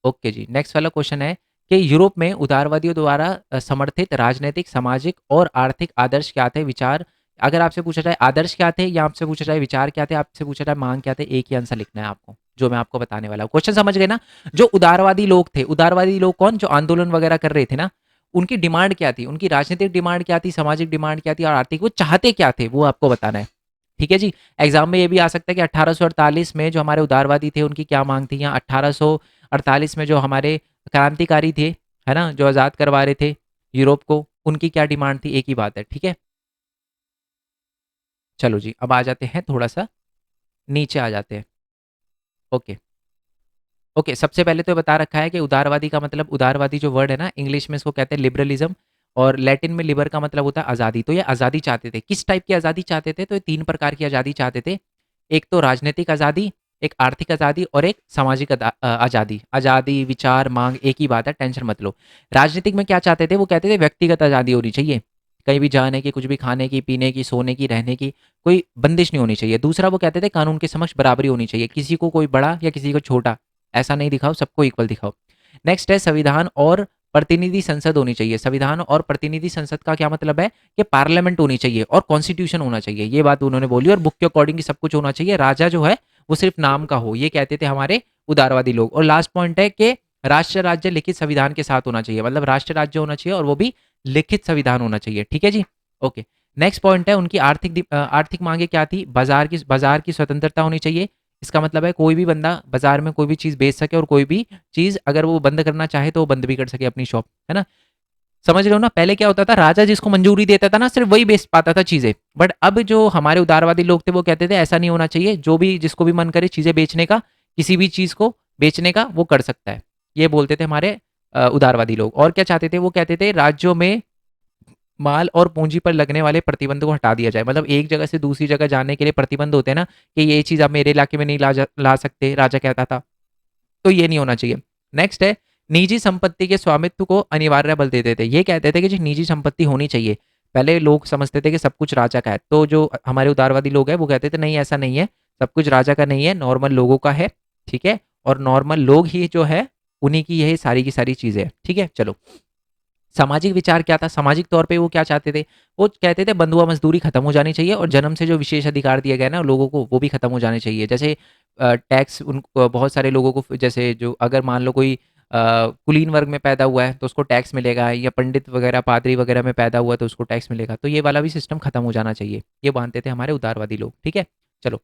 A: ओके जी, नेक्स्ट वाला क्वेश्चन है कि यूरोप में उदारवादियों द्वारा समर्थित राजनैतिक, सामाजिक और आर्थिक आदर्श क्या थे? विचार अगर आपसे पूछा जाए आदर्श क्या थे या आपसे पूछा जाए विचार क्या थे, आपसे पूछा जाए मांग क्या थे, एक ही आंसर लिखना है आपको, जो मैं आपको बताने वाला हूँ। क्वेश्चन समझ गए ना? जो उदारवादी लोग थे, उदारवादी लोग कौन? जो आंदोलन वगैरह कर रहे थे ना, उनकी डिमांड क्या थी? उनकी राजनीतिक डिमांड क्या थी? सामाजिक डिमांड क्या थी? और आर्थिक वो चाहते क्या थे? वो आपको बताना है। ठीक है जी? एग्ज़ाम में ये भी आ सकता है कि 1848 में जो हमारे उदारवादी थे, उनकी क्या माँग थी? या 1848 में जो हमारे क्रांतिकारी थे, है ना? जो आज़ाद करवा रहे थे यूरोप को, उनकी क्या डिमांड थी? एक ही बात है, ठीक है? चलो जी, अब आ जाते हैं थोड़ा-सा नीचे आ जाते हैं। ओके, ओके, सबसे पहले तो ये बता रखा है कि उदारवादी का मतलब उदारवादी जो वर्ड है ना, इंग्लिश में इसको कहते हैं लिबरलिज़्म और लैटिन में लिबर का मतलब होता है आज़ादी। तो ये आज़ादी चाहते थे। किस टाइप की आज़ादी चाहते थे? तो ये 3 प्रकार की आज़ादी चाहते थे। एक तो राजनीतिक आज़ादी, एक आर्थिक आज़ादी और एक सामाजिक आज़ादी। आज़ादी, विचार, माँग एक ही बात है, टेंशन मत लो। राजनीतिक में क्या चाहते थे? वो कहते थे व्यक्तिगत आज़ादी होनी चाहिए। कहीं भी जाने की, कुछ भी खाने की, पीने की, सोने की, रहने की कोई बंदिश नहीं होनी चाहिए। दूसरा वो कहते थे कानून के समक्ष बराबरी होनी चाहिए। किसी को कोई बड़ा या किसी को छोटा ऐसा नहीं दिखाओ, सबको इक्वल दिखाओ। नेक्स्ट है संविधान और प्रतिनिधि संसद होनी चाहिए। संविधान और प्रतिनिधि संसद का क्या मतलब है कि पार्लियामेंट होनी चाहिए और कॉन्स्टिट्यूशन होना चाहिए। ये बात उन्होंने बोली और बुक के अकॉर्डिंग सब कुछ होना चाहिए। राजा जो है वो सिर्फ नाम का हो, ये कहते थे हमारे उदारवादी लोग। और लास्ट पॉइंट है कि राष्ट्र राज्य लिखित संविधान के साथ होना चाहिए, मतलब राष्ट्र राज्य होना चाहिए और वो भी लिखित संविधान होना चाहिए। ठीक है जी? ओके। नेक्स्ट पॉइंट है उनकी आर्थिक मांगे क्या थी? बाजार की स्वतंत्रता होनी चाहिए। इसका मतलब है कोई भी बंदा बाजार में कोई भी चीज़ बेच सके और कोई भी चीज़ अगर वो बंद करना चाहे तो वो बंद भी कर सके अपनी शॉप, है ना? समझ रहे हो ना? पहले क्या होता था राजा जिसको मंजूरी देता था ना सिर्फ़ वही बेच पाता था चीज़ें। बट अब जो हमारे उदारवादी लोग थे वो कहते थे ऐसा नहीं होना चाहिए, जो भी जिसको भी मन करे चीज़ें बेचने का, किसी भी चीज़ को बेचने का वो कर सकता है। ये बोलते थे हमारे उदारवादी लोग। और क्या चाहते थे? वो कहते थे राज्यों में माल और पूँजी पर लगने वाले प्रतिबंध को हटा दिया जाए। मतलब एक जगह से दूसरी जगह जाने के लिए प्रतिबंध होते हैं ना, कि ये चीज़ आप मेरे इलाके में नहीं ला सकते, राजा कहता था। तो ये नहीं होना चाहिए। नेक्स्ट है निजी संपत्ति के स्वामित्व को अनिवार्य बल देते थे। ये कहते थे कि जी निजी संपत्ति होनी चाहिए। पहले लोग समझते थे कि सब कुछ राजा का है। तो जो हमारे उदारवादी लोग हैं वो कहते थे नहीं ऐसा नहीं है, सब कुछ राजा का नहीं है, नॉर्मल लोगों का है, ठीक है? और नॉर्मल लोग ही जो है उन्हीं की यही सारी की सारी चीज़ें हैं, ठीक है? चलो। सामाजिक विचार क्या था? सामाजिक तौर पे वो क्या चाहते थे? वो कहते थे बंधुआ मज़दूरी खत्म हो जानी चाहिए और जन्म से जो विशेष अधिकार दिए गए ना लोगों को, वो भी खत्म हो जाने चाहिए। जैसे टैक्स बहुत सारे लोगों को जैसे जो अगर मान लो कोई कुलीन वर्ग में पैदा हुआ है तो उसको टैक्स मिलेगा या पंडित वगैरह, पादरी वगैरह में पैदा हुआ है तो उसको टैक्स मिलेगा। तो ये वाला भी सिस्टम खत्म हो जाना चाहिए। ये मानते थे हमारे उदारवादी लोग, ठीक है? चलो,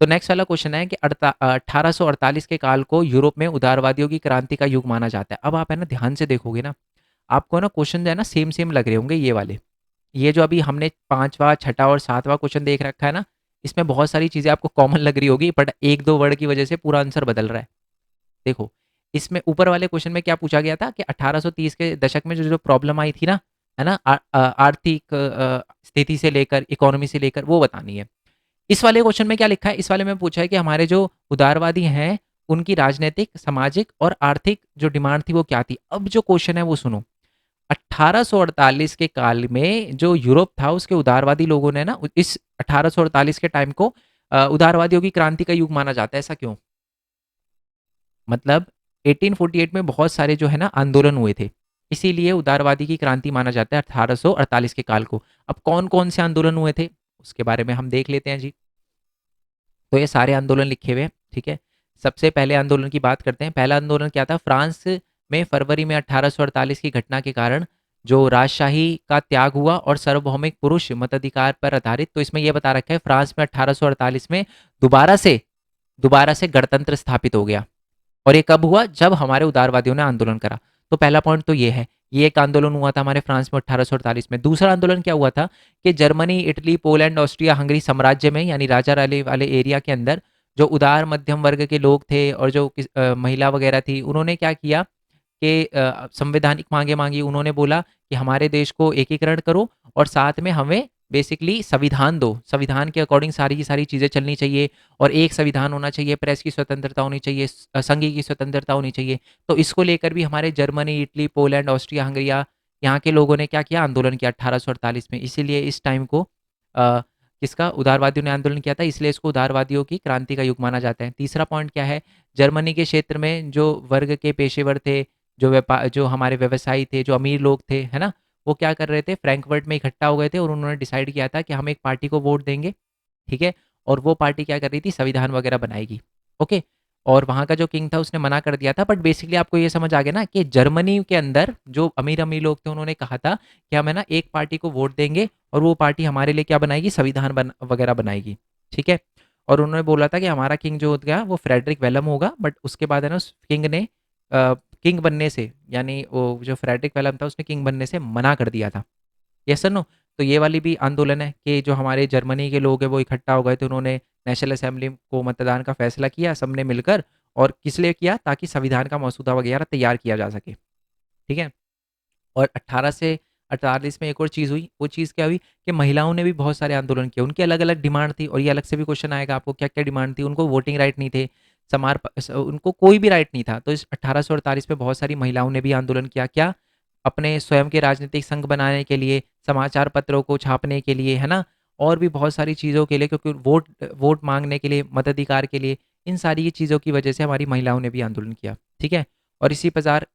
A: तो नेक्स्ट वाला क्वेश्चन है कि 1848 के काल को यूरोप में उदारवादियों की क्रांति का युग माना जाता है। अब आप है ना ध्यान से देखोगे ना, आपको ना क्वेश्चन जो है ना सेम सेम लग रहे होंगे ये वाले। ये जो अभी हमने 5वाँ, 6वाँ और 7वाँ क्वेश्चन देख रखा है ना, इसमें बहुत सारी चीज़ें आपको कॉमन लग रही होगी बट 1-2 वर्ड की वजह से पूरा आंसर बदल रहा है। देखो, इसमें ऊपर वाले क्वेश्चन में क्या पूछा गया था कि 1830 के दशक में जो प्रॉब्लम आई थी ना, है ना? आर्थिक स्थिति से लेकर, इकोनॉमी से लेकर वो बतानी है। इस वाले क्वेश्चन में क्या लिखा है? इस वाले में पूछा है कि हमारे जो उदारवादी हैं, उनकी राजनैतिक, सामाजिक और आर्थिक जो डिमांड थी वो क्या थी? अब जो क्वेश्चन है वो सुनो। 1848 के काल में जो यूरोप था उसके उदारवादी लोगों ने ना इस 1848 के टाइम को उदारवादियों की क्रांति का युग माना जाता है। ऐसा क्यों? मतलब 1848 में बहुत सारे जो है ना आंदोलन हुए थे। इसीलिए उदारवादी की क्रांति माना जाता है 1848 के काल को। अब कौन-कौन से आंदोलन हुए थे? उसके बारे में हम देख लेते हैं जी। तो ये सारे आंदोलन लिखे हुए हैं, ठीक है? सबसे पहले आंदोलन की बात करते हैं। पहला आंदोलन क्या था? फ्रांस में फरवरी में 1848 की घटना के कारण जो राजशाही का त्याग हुआ और सार्वभौमिक पुरुष मताधिकार पर आधारित, तो इसमें यह बता रखा है फ्रांस में 1848 में दोबारा से दोबारा से गणतंत्र स्थापित हो गया। और ये कब हुआ? जब हमारे उदारवादियों ने आंदोलन करा। तो पहला पॉइंट तो ये है। ये एक आंदोलन हुआ था हमारे फ्रांस में 1848 में। दूसरा आंदोलन क्या हुआ था कि Germany, Italy, Poland, Austria, Hungary साम्राज्य में यानी राजा राले वाले एरिया के अंदर जो उदार मध्यम वर्ग के लोग थे और जो महिला वगैरह थी, उन्होंने क्या किया कि संवैधानिक मांगे मांगी। उन्होंने बोला कि हमारे देश को एकीकरण करो और साथ में हमें बेसिकली संविधान दो, संविधान के अकॉर्डिंग सारी की सारी चीज़ें चलनी चाहिए और एक संविधान होना चाहिए, प्रेस की स्वतंत्रता होनी चाहिए, संघ की स्वतंत्रता होनी चाहिए। तो इसको लेकर भी हमारे जर्मनी, इटली, पोलैंड, ऑस्ट्रिया हंगरिया यहाँ के लोगों ने क्या किया, आंदोलन किया 1848 में। इसीलिए इस टाइम को किसका, उदारवादियों ने आंदोलन किया था, इसलिए इसको उदारवादियों की क्रांति का युग माना जाता है। तीसरा पॉइंट क्या है, जर्मनी के क्षेत्र में जो वर्ग के पेशेवर थे, जो व्यापार, जो हमारे व्यवसायी थे, जो अमीर लोग थे, है ना, वो क्या कर रहे थे, फ्रैंकफर्ट में इकट्ठा हो गए थे और उन्होंने डिसाइड किया था कि हम एक पार्टी को वोट देंगे, ठीक है। और वो पार्टी क्या कर रही थी, संविधान वगैरह बनाएगी, ओके। और वहाँ का जो किंग था उसने मना कर दिया था, बट बेसिकली आपको ये समझ आ गया ना कि जर्मनी के अंदर जो अमीर अमीर लोग थे उन्होंने कहा था कि हम है ना एक पार्टी को वोट देंगे और वो पार्टी हमारे लिए क्या बनाएगी, संविधान वगैरह बनाएगी, ठीक है। और उन्होंने बोला था कि हमारा किंग जो हो गया वो फ्रेडरिक वेलम होगा, बट उसके बाद है ना उस किंग ने किंग बनने से, यानी वो जो फ्रेडरिक वेलम था उसने किंग बनने से मना कर दिया था। Yes sir no. तो ये वाली भी आंदोलन है कि जो हमारे जर्मनी के लोग हैं वो इकट्ठा हो गए थे, उन्होंने नेशनल असेंबली को मतदान का फैसला किया सबने मिलकर। और किस लिए किया, ताकि संविधान का मसूदा वगैरह तैयार किया जा सके, ठीक है। और 18 से 48 में एक और चीज़ हुई, वो चीज़ क्या हुई कि महिलाओं ने भी बहुत सारे आंदोलन किए, उनकी अलग अलग डिमांड थी। और ये अलग से भी क्वेश्चन आएगा आपको, क्या क्या डिमांड थी, उनको वोटिंग राइट नहीं थे, उनको कोई भी राइट नहीं था। तो इस 1848 में बहुत सारी महिलाओं ने भी आंदोलन किया, क्या, अपने स्वयं के राजनीतिक संघ बनाने के लिए, समाचार पत्रों को छापने के लिए, है ना, और भी बहुत सारी चीज़ों के लिए, क्योंकि वोट वोट मांगने के लिए, मताधिकार के लिए, इन सारी चीज़ों की वजह से हमारी महिलाओं ने भी आंदोलन किया, ठीक है। और इसी प्रकार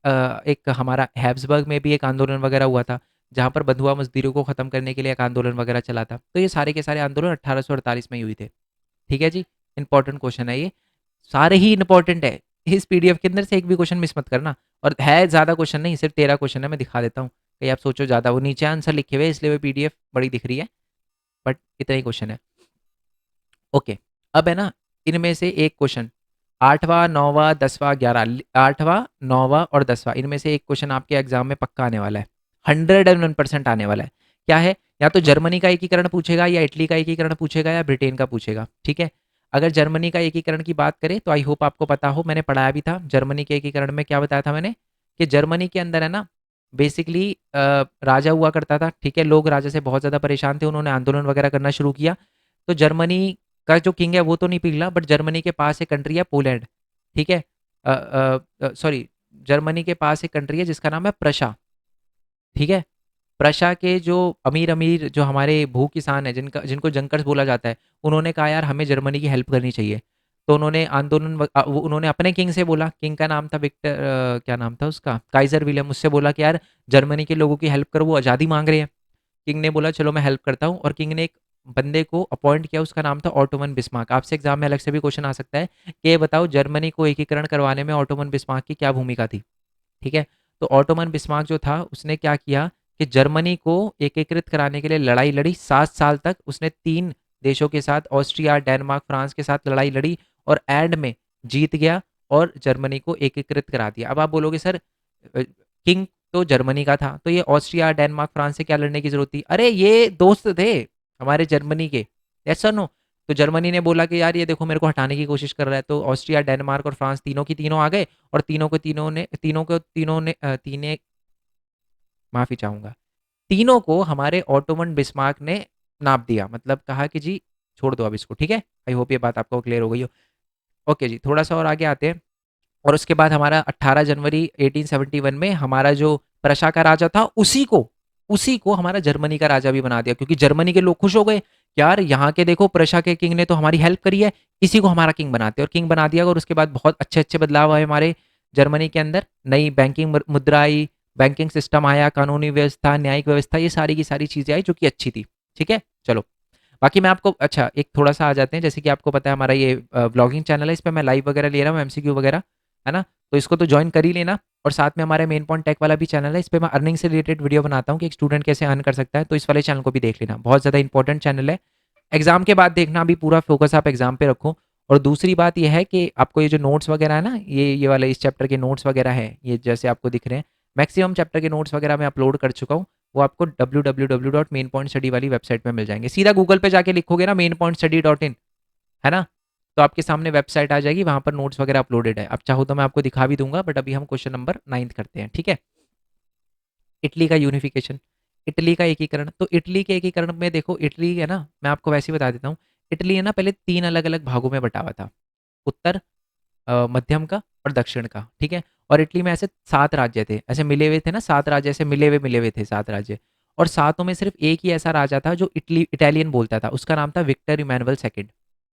A: एक हमारा हैब्सबर्ग में भी एक आंदोलन वगैरह हुआ था, जहाँ पर बंधुआ मजदूरों को ख़त्म करने के लिए एक आंदोलन वगैरह चला था। तो ये सारे के सारे आंदोलन 1848 में ही हुए थे, ठीक है जी। इंपॉर्टेंट क्वेश्चन है ये, सारे ही इंपॉर्टेंट है। इस पीडीएफ के अंदर से एक भी क्वेश्चन मिस मत करना। और है ज़्यादा क्वेश्चन नहीं, सिर्फ 13 क्वेश्चन है, मैं दिखा देता हूँ, कहीं आप सोचो ज़्यादा, वो नीचे आंसर लिखे हुए इसलिए वो पीडीएफ बड़ी दिख रही है, बट इतना ही क्वेश्चन है, ओके। अब है ना, इनमें से एक क्वेश्चन, 8वां 9वां 10वां 11, 8वां 9वां और 10वां, इनमें से एक क्वेश्चन आपके एग्जाम में पक्का आने वाला है, 101% आने वाला है। क्या है, या तो जर्मनी का एकीकरण पूछेगा, या इटली का एकीकरण पूछेगा, या ब्रिटेन का पूछेगा, ठीक है। अगर जर्मनी का एकीकरण की बात करें तो आई होप आपको पता हो, मैंने पढ़ाया भी था जर्मनी के एकीकरण में, क्या बताया था मैंने, कि जर्मनी के अंदर है ना, बेसिकली राजा हुआ करता था, ठीक है। लोग राजा से बहुत ज़्यादा परेशान थे, उन्होंने आंदोलन वगैरह करना शुरू किया। तो जर्मनी का जो किंग है वो तो नहीं पिघला, बट जर्मनी के पास एक कंट्री है पोलैंड, ठीक है। सॉरी, जर्मनी के पास एक कंट्री है जिसका नाम है प्रशा, ठीक है। प्रशा के जो अमीर अमीर जो हमारे भू किसान हैं, जिनका जिनको जंकर्स बोला जाता है, उन्होंने कहा यार हमें जर्मनी की हेल्प करनी चाहिए। तो उन्होंने उन्होंने अपने किंग से बोला, किंग का नाम था विक्टर, क्या नाम था उसका, काइजर विलियम, उससे बोला कि यार जर्मनी के लोगों की हेल्प करो, वो आज़ादी मांग रहे हैं। किंग ने बोला चलो मैं हेल्प करता हूँ, और किंग ने एक बंदे को अपॉइंट किया, उसका नाम था ऑटोमन बिस्मार्क। आपसे एग्जाम में अलग से भी क्वेश्चन आ सकता है कि ये बताओ जर्मनी को एकीकरण करवाने में ऑटोमन बिस्मार्क की क्या भूमिका थी, ठीक है। तो ऑटोमन बिस्मार्क जो था उसने क्या किया कि जर्मनी को एकीकृत कराने के लिए लड़ाई लड़ी, 7 साल तक उसने 3 देशों के साथ, ऑस्ट्रिया, डेनमार्क, फ्रांस के साथ लड़ाई लड़ी, और एंड में जीत गया और जर्मनी को एकीकृत करा दिया। अब आप बोलोगे सर किंग तो जर्मनी का था, तो ये ऑस्ट्रिया, डेनमार्क, फ्रांस से क्या लड़ने की जरूरत थी, अरे ये दोस्त थे हमारे जर्मनी के, यस और नो। तो जर्मनी ने बोला कि यार ये देखो मेरे को हटाने की कोशिश कर रहा है, तो ऑस्ट्रिया, डेनमार्क और फ्रांस तीनों की तीनों आ गए, और तीनों ने माफी चाहूंगा, तीनों को हमारे ऑटोमन बिस्मार्क ने नाप दिया, मतलब कहा कि जी छोड़ दो अब इसको, ठीक है। आई होप ये बात आपको क्लियर हो गई हो। ओके जी, थोड़ा सा और आगे आते हैं। और उसके बाद हमारा 18 जनवरी 1871 में हमारा जो प्रशा का राजा था उसी को हमारा जर्मनी का राजा भी बना दिया, क्योंकि जर्मनी के लोग खुश हो गए, यार यहाँ के देखो प्रशा के किंग ने तो हमारी हेल्प करी है, इसी को हमारा किंग बनाते हैं, और किंग बना दिया। और उसके बाद बहुत अच्छे अच्छे बदलाव आए हमारे जर्मनी के अंदर, नई बैंकिंग मुद्रा आई, बैंकिंग सिस्टम आया, कानूनी व्यवस्था, न्यायिक व्यवस्था, ये सारी की सारी चीजें आई जो कि अच्छी थी, ठीक है। चलो बाकी मैं आपको, अच्छा एक थोड़ा सा आ जाते हैं, जैसे कि आपको पता है हमारा ये व्लॉगिंग चैनल है, इस पर मैं लाइव वगैरह ले रहा हूँ, एमसीक्यू वगैरह, है ना। तो इसको तो ज्वाइन कर ही लेना। और साथ में हमारे मेन पॉइंट टेक वाला भी चैनल है, इस पर मैं अर्निंग से रिलेटेड वीडियो बनाता हूँ कि एक स्टूडेंट कैसे अर्न कर सकता है, तो इस वाले चैनल को भी देख लेना, बहुत ज़्यादा इंपॉर्टेंट चैनल है। एग्जाम के बाद देखना, अभी पूरा फोकस आप एग्जाम पे रखो। और दूसरी बात यह है कि आपको ये जो नोट्स वगैरह है ना, ये वाले इस चैप्टर के नोट्स वगैरह हैं, ये जैसे आपको दिख रहे हैं, मैक्सिमम चैप्टर के नोट्स वगैरह मैं अपलोड कर चुका हूँ। वो आपको www.mainpointstudy वाली वेबसाइट में मिल जाएंगे, सीधा गूगल पे जाके लिखोगे ना mainpointstudy.in, है ना, तो आपके सामने वेबसाइट आ जाएगी, वहां पर नोट्स वगैरह अपलोडेड है। अब चाहो तो मैं आपको दिखा भी दूंगा, बट अभी हम क्वेश्चन नंबर 9 करते हैं, ठीक है। इटली का यूनिफिकेशन, इटली का एकीकरण। तो इटली के एकीकरण में देखो, इटली है ना, मैं आपको वैसे ही बता देता हूँ। इटली है ना पहले 3 अलग-अलग भागों में बँटा हुआ था। उत्तर, मध्यम का और दक्षिण का, ठीक है? और इटली में ऐसे 7 राज्य थे, ऐसे मिले हुए थे ना, 7 राज्य ऐसे मिले हुए थे 7 राज्य। और सातों में सिर्फ़ एक ही ऐसा राजा था जो इटालियन बोलता था, उसका नाम था विक्टर इमैनुअल सेकंड,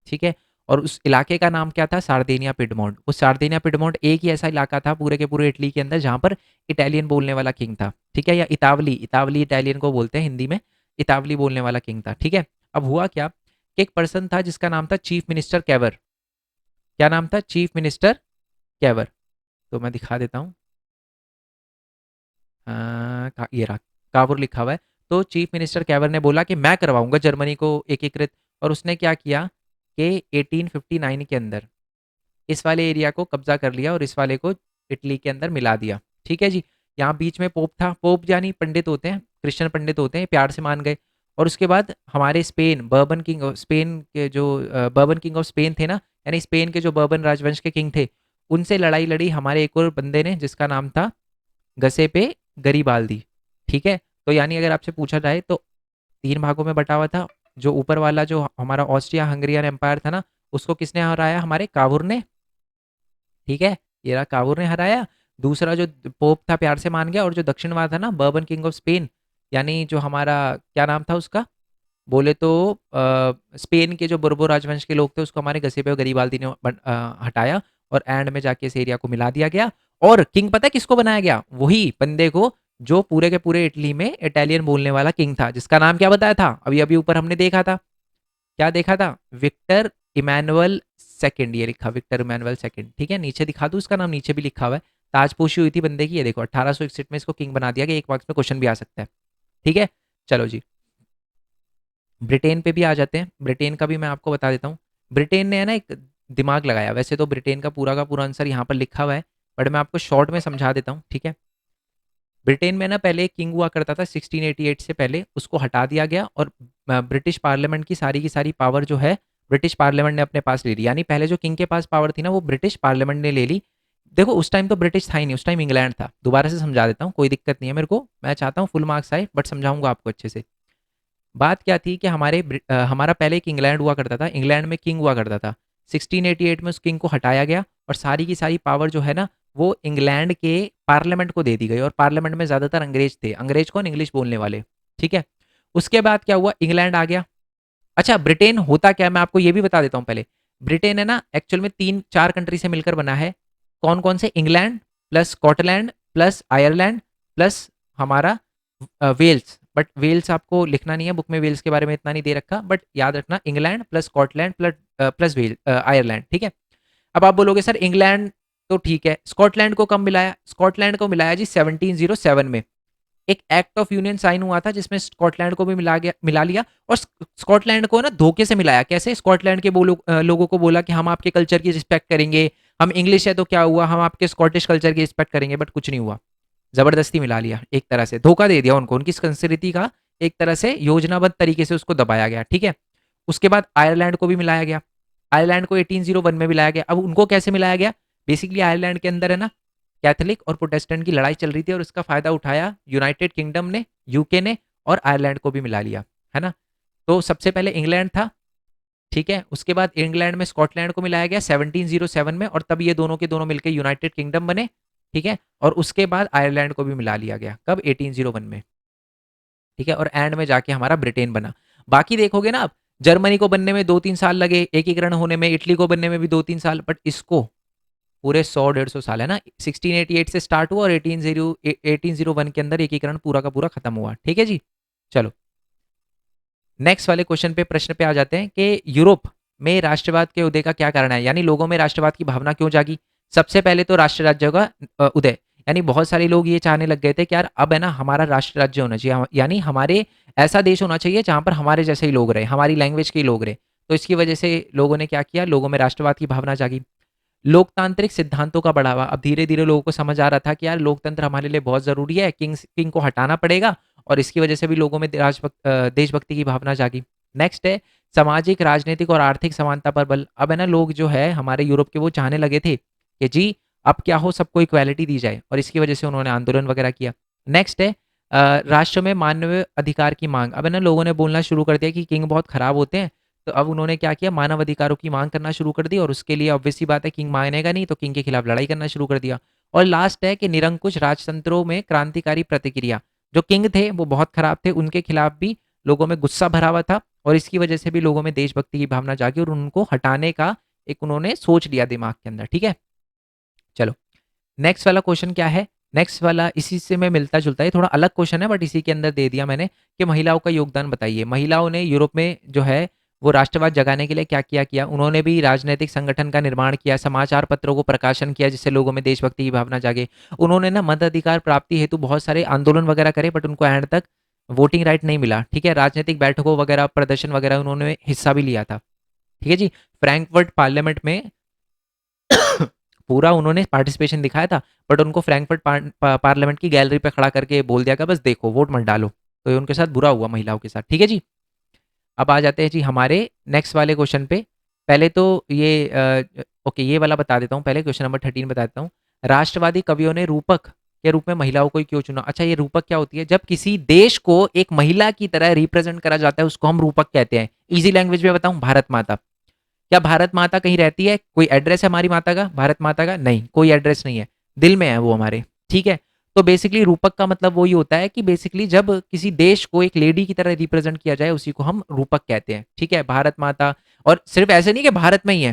A: ठीक है? और उस इलाके का नाम क्या था? Sardinia Piedmont. वो सार्दिनिया पिडमोंट एक ही ऐसा इलाका था पूरे के पूरे इटली के अंदर जहाँ पर इटालियन बोलने वाला किंग था, ठीक है? या इतावली, इतावली इटालियन को बोलते हैं हिंदी में, इतावली बोलने वाला किंग था, ठीक है? अब हुआ क्या कि एक पर्सन था जिसका नाम था चीफ मिनिस्टर कैवर। क्या नाम था? Chief minister Cavour. तो मैं दिखा देता हूँ। ये रहा, कावुर लिखा हुआ है। तो चीफ मिनिस्टर कैवर ने बोला कि मैं करवाऊंगा जर्मनी को एकीकृत। और उसने क्या किया कि 1859 के अंदर इस वाले एरिया को कब्जा कर लिया और इस वाले को इटली के अंदर मिला दिया, ठीक है जी। यहाँ बीच में पोप था, पोप यानी पंडित होते हैं, क्रिश्चियन पंडित होते हैं, प्यार से मान गए। और उसके बाद हमारे Spain, bourbon king of Spain के जो बर्बन किंग ऑफ स्पेन थे ना, यानी स्पेन के जो बर्बन राजवंश के किंग थे, उनसे लड़ाई लड़ी हमारे एक और बंदे ने जिसका नाम था गसेपे गरीबाल्दी, ठीक है? तो यानी अगर आपसे पूछा जाए तो 3 भागों में बँटा हुआ था। जो ऊपर वाला जो हमारा ऑस्ट्रिया हंगेरियन एम्पायर था ना, उसको किसने हराया? हमारे कावुर ने, ठीक है? ये रहा, कावुर ने हराया। दूसरा जो पोप था प्यार से मान गया। और जो दक्षिण वाला था ना, बर्बन किंग ऑफ स्पेन, यानी जो हमारा क्या नाम था उसका? बोले तो स्पेन के जो बुर्बो राजवंश के लोग थे उसको हमारे गसेपे और गरीबाल्दी ने हटाया। और एंड में जाके इस एरिया को मिला दिया गया। और किंग पता है किसको बनाया गया? वही बंदे को जो पूरे के पूरे इटली में इटालियन बोलने वाला किंग था, जिसका नाम क्या बताया था अभी अभी ऊपर हमने देखा था? क्या देखा था? विक्टर इमैनुअल सेकंड, ये लिखा विक्टर इमैनुअल सेकंड, ठीक है? नीचे दिखा दूं इसका नाम, नीचे भी लिखा हुआ है। ताजपोशी हुई थी बंदे की, ये देखो 1861 में इसको किंग बना दिया गया। एक मार्क्स में क्वेश्चन भी आ सकता है, ठीक है? चलो जी, ब्रिटेन पे भी आ जाते हैं। ब्रिटेन का भी मैं आपको बता देता हूँ। ब्रिटेन ने है ना एक दिमाग लगाया। वैसे तो ब्रिटेन का पूरा आंसर यहाँ पर लिखा हुआ है, बट मैं आपको शॉर्ट में समझा देता हूँ, ठीक है? ब्रिटेन में ना पहले एक किंग हुआ करता था 1688 से पहले, उसको हटा दिया गया। और ब्रिटिश पार्लियामेंट की सारी पावर जो है ब्रिटिश पार्लियामेंट ने अपने पास ले ली। यानी पहले जो किंग के पास पावर थी ना, वो ब्रिटिश पार्लियामेंट ने ले ली। देखो उस टाइम तो ब्रिटिश था ही नहीं, उस टाइम इंग्लैंड था। दोबारा से समझा देता हूँ, कोई दिक्कत नहीं है मेरे को, मैं चाहता हूँ फुल मार्क्स आए, बट समझाऊंगा आपको अच्छे से। बात क्या थी कि हमारा पहले एक इंग्लैंड हुआ करता था, इंग्लैंड में किंग हुआ करता था। 1688 में उस किंग को हटाया गया और सारी की सारी पावर जो है ना, वो इंग्लैंड के पार्लियामेंट को दे दी गई। और पार्लियामेंट में ज़्यादातर अंग्रेज थे। अंग्रेज कौन? इंग्लिश बोलने वाले, ठीक है? उसके बाद क्या हुआ? इंग्लैंड आ गया। अच्छा, ब्रिटेन होता क्या है मैं आपको ये भी बता देता हूँ पहले। ब्रिटेन है ना एक्चुअल में 3-4 कंट्री से मिलकर बना है। कौन कौन से? England plus Scotland plus Ireland plus हमारा वेल्स। बट वेल्स आपको लिखना नहीं है बुक में, वेल्स के बारे में इतना नहीं दे रखा, बट याद रखना England plus Scotland plus plus well Ireland, ठीक है? अब आप बोलोगे सर इंग्लैंड तो ठीक है, स्कॉटलैंड को कब मिलाया? स्कॉटलैंड को मिलाया जी 1707 में। एक एक्ट ऑफ यूनियन साइन हुआ था जिसमें स्कॉटलैंड को भी मिला लिया। और स्कॉटलैंड को ना धोखे से मिलाया। कैसे? स्कॉटलैंड के लोगों को बोला कि हम आपके कल्चर की रिस्पेक्ट करेंगे, हम इंग्लिश है तो क्या हुआ, हम आपके स्कॉटिश कल्चर की रिस्पेक्ट करेंगे, बट कुछ नहीं हुआ। जबरदस्ती मिला लिया, एक तरह से धोखा दे दिया उनको, उनकी संस्कृति का एक तरह से योजनाबद्ध तरीके से उसको दबाया गया, ठीक है? उसके बाद आयरलैंड को भी मिलाया गया। आयरलैंड को 1801 में मिलाया गया। अब उनको कैसे मिलाया गया? बेसिकली आयरलैंड के अंदर है ना कैथोलिक और प्रोटेस्टेंट की लड़ाई चल रही थी और उसका फायदा उठाया यूनाइटेड किंगडम ने, यूके ने, और आयरलैंड को भी मिला लिया, है ना? तो सबसे पहले इंग्लैंड था, ठीक है? उसके बाद इंग्लैंड में स्कॉटलैंड को मिलाया गया 1707 में, और तब ये दोनों के दोनों मिलकर यूनाइटेड किंगडम बने, ठीक है? और उसके बाद आयरलैंड को भी मिला लिया गया, कब? 1801 में, ठीक है? और एंड में जाके हमारा ब्रिटेन बना। बाकी देखोगे ना आप, जर्मनी को बनने में 2-3 साल लगे, एकीकरण होने में, इटली को बनने में भी 2-3 साल, बट इसको पूरे 100-150 साल, है ना? 1688 से स्टार्ट हुआ और 1801 के अंदर एकीकरण पूरा का पूरा खत्म हुआ, ठीक है जी? चलो नेक्स्ट वाले क्वेश्चन पे, प्रश्न पे आ जाते हैं कि यूरोप में राष्ट्रवाद के उदय का क्या कारण है? यानी लोगों में राष्ट्रवाद की भावना क्यों जागी? सबसे पहले तो राष्ट्र राज्य का उदय। यानी बहुत सारे लोग ये चाहने लग गए थे कि यार अब है ना हमारा राष्ट्र राज्य होना चाहिए, यानी हमारे ऐसा देश होना चाहिए जहां पर हमारे जैसे ही लोग रहे, हमारी लैंग्वेज के ही लोग रहे। तो इसकी वजह से लोगों ने क्या किया? लोगों में राष्ट्रवाद की भावना जागी। लोकतांत्रिक सिद्धांतों का बढ़ावा। अब धीरे-धीरे लोगों को समझ आ रहा था कि यार लोकतंत्र हमारे लिए बहुत ज़रूरी है, किंग को हटाना पड़ेगा। और इसकी वजह से भी लोगों में देशभक्ति की भावना जागी। नेक्स्ट है सामाजिक, राजनीतिक और आर्थिक समानता पर बल। अब है ना लोग जो है हमारे यूरोप के वो चाहने लगे थे कि जी अब क्या हो, सबको इक्वालिटी दी जाए, और इसकी वजह से उन्होंने आंदोलन वगैरह किया। नेक्स्ट है राष्ट्र में मानव अधिकार की मांग। अब है ना लोगों ने बोलना शुरू कर दिया कि किंग बहुत खराब होते हैं, तो अब उन्होंने क्या किया, मानव अधिकारों की मांग करना शुरू कर दी, और उसके लिए ऑब्वियस सी बात है किंग मानेगा नहीं, तो किंग के खिलाफ लड़ाई करना शुरू कर दिया। और लास्ट है कि निरंकुश राजतंत्रों में क्रांतिकारी प्रतिक्रिया। जो किंग थे वो बहुत खराब थे, उनके खिलाफ भी लोगों में गुस्सा भरा हुआ था, और इसकी वजह से भी लोगों में देशभक्ति की भावना जागी और उनको हटाने का एक उन्होंने सोच लिया दिमाग के अंदर। ठीक है, चलो नेक्स्ट वाला क्वेश्चन क्या है। नेक्स्ट वाला इसी से में मिलता जुलता है, थोड़ा अलग क्वेश्चन है बट इसी के अंदर दे दिया मैंने कि महिलाओं का योगदान बताइए। महिलाओं ने यूरोप में जो है वो राष्ट्रवाद जगाने के लिए क्या किया किया, उन्होंने भी राजनीतिक संगठन का निर्माण किया, समाचार पत्रों को प्रकाशन किया जिससे लोगों में देशभक्ति की भावना जागे। उन्होंने ना मत अधिकार प्राप्ति हेतु बहुत सारे आंदोलन वगैरह करे, बट उनको एंड तक वोटिंग राइट नहीं मिला। ठीक है, राजनीतिक बैठकों वगैरह प्रदर्शन वगैरह उन्होंने हिस्सा भी लिया था। ठीक है जी, फ्रैंकफर्ट पार्लियामेंट में पूरा उन्होंने पार्टिसिपेशन दिखाया था, बट उनको फ्रैंकफर्ट पार्लियामेंट की गैलरी पे खड़ा करके बोल दिया कि बस देखो वोट मत डालो। तो ये उनके साथ बुरा हुआ महिलाओं के साथ। ठीक है जी, अब आ जाते हैं जी हमारे नेक्स्ट वाले क्वेश्चन पे। पहले तो ये ओके ये वाला बता देता हूँ, पहले क्वेश्चन नंबर 13 बता देता हूँ। राष्ट्रवादी कवियों ने रूपक के रूप में महिलाओं को ही क्यों चुना। अच्छा, ये रूपक क्या होती है, जब किसी देश को एक महिला की तरह रिप्रेजेंट करा जाता है उसको हम रूपक कहते हैं। इजी लैंग्वेज में बताऊं, भारत माता। क्या भारत माता कहीं रहती है, कोई एड्रेस है हमारी माता का, भारत माता का? नहीं, कोई एड्रेस नहीं है, दिल में है वो हमारे। ठीक है, तो बेसिकली रूपक का मतलब वही होता है कि बेसिकली जब किसी देश को एक लेडी की तरह रिप्रेजेंट किया जाए उसी को हम रूपक कहते हैं। ठीक है, भारत माता। और सिर्फ ऐसे नहीं कि भारत में ही है,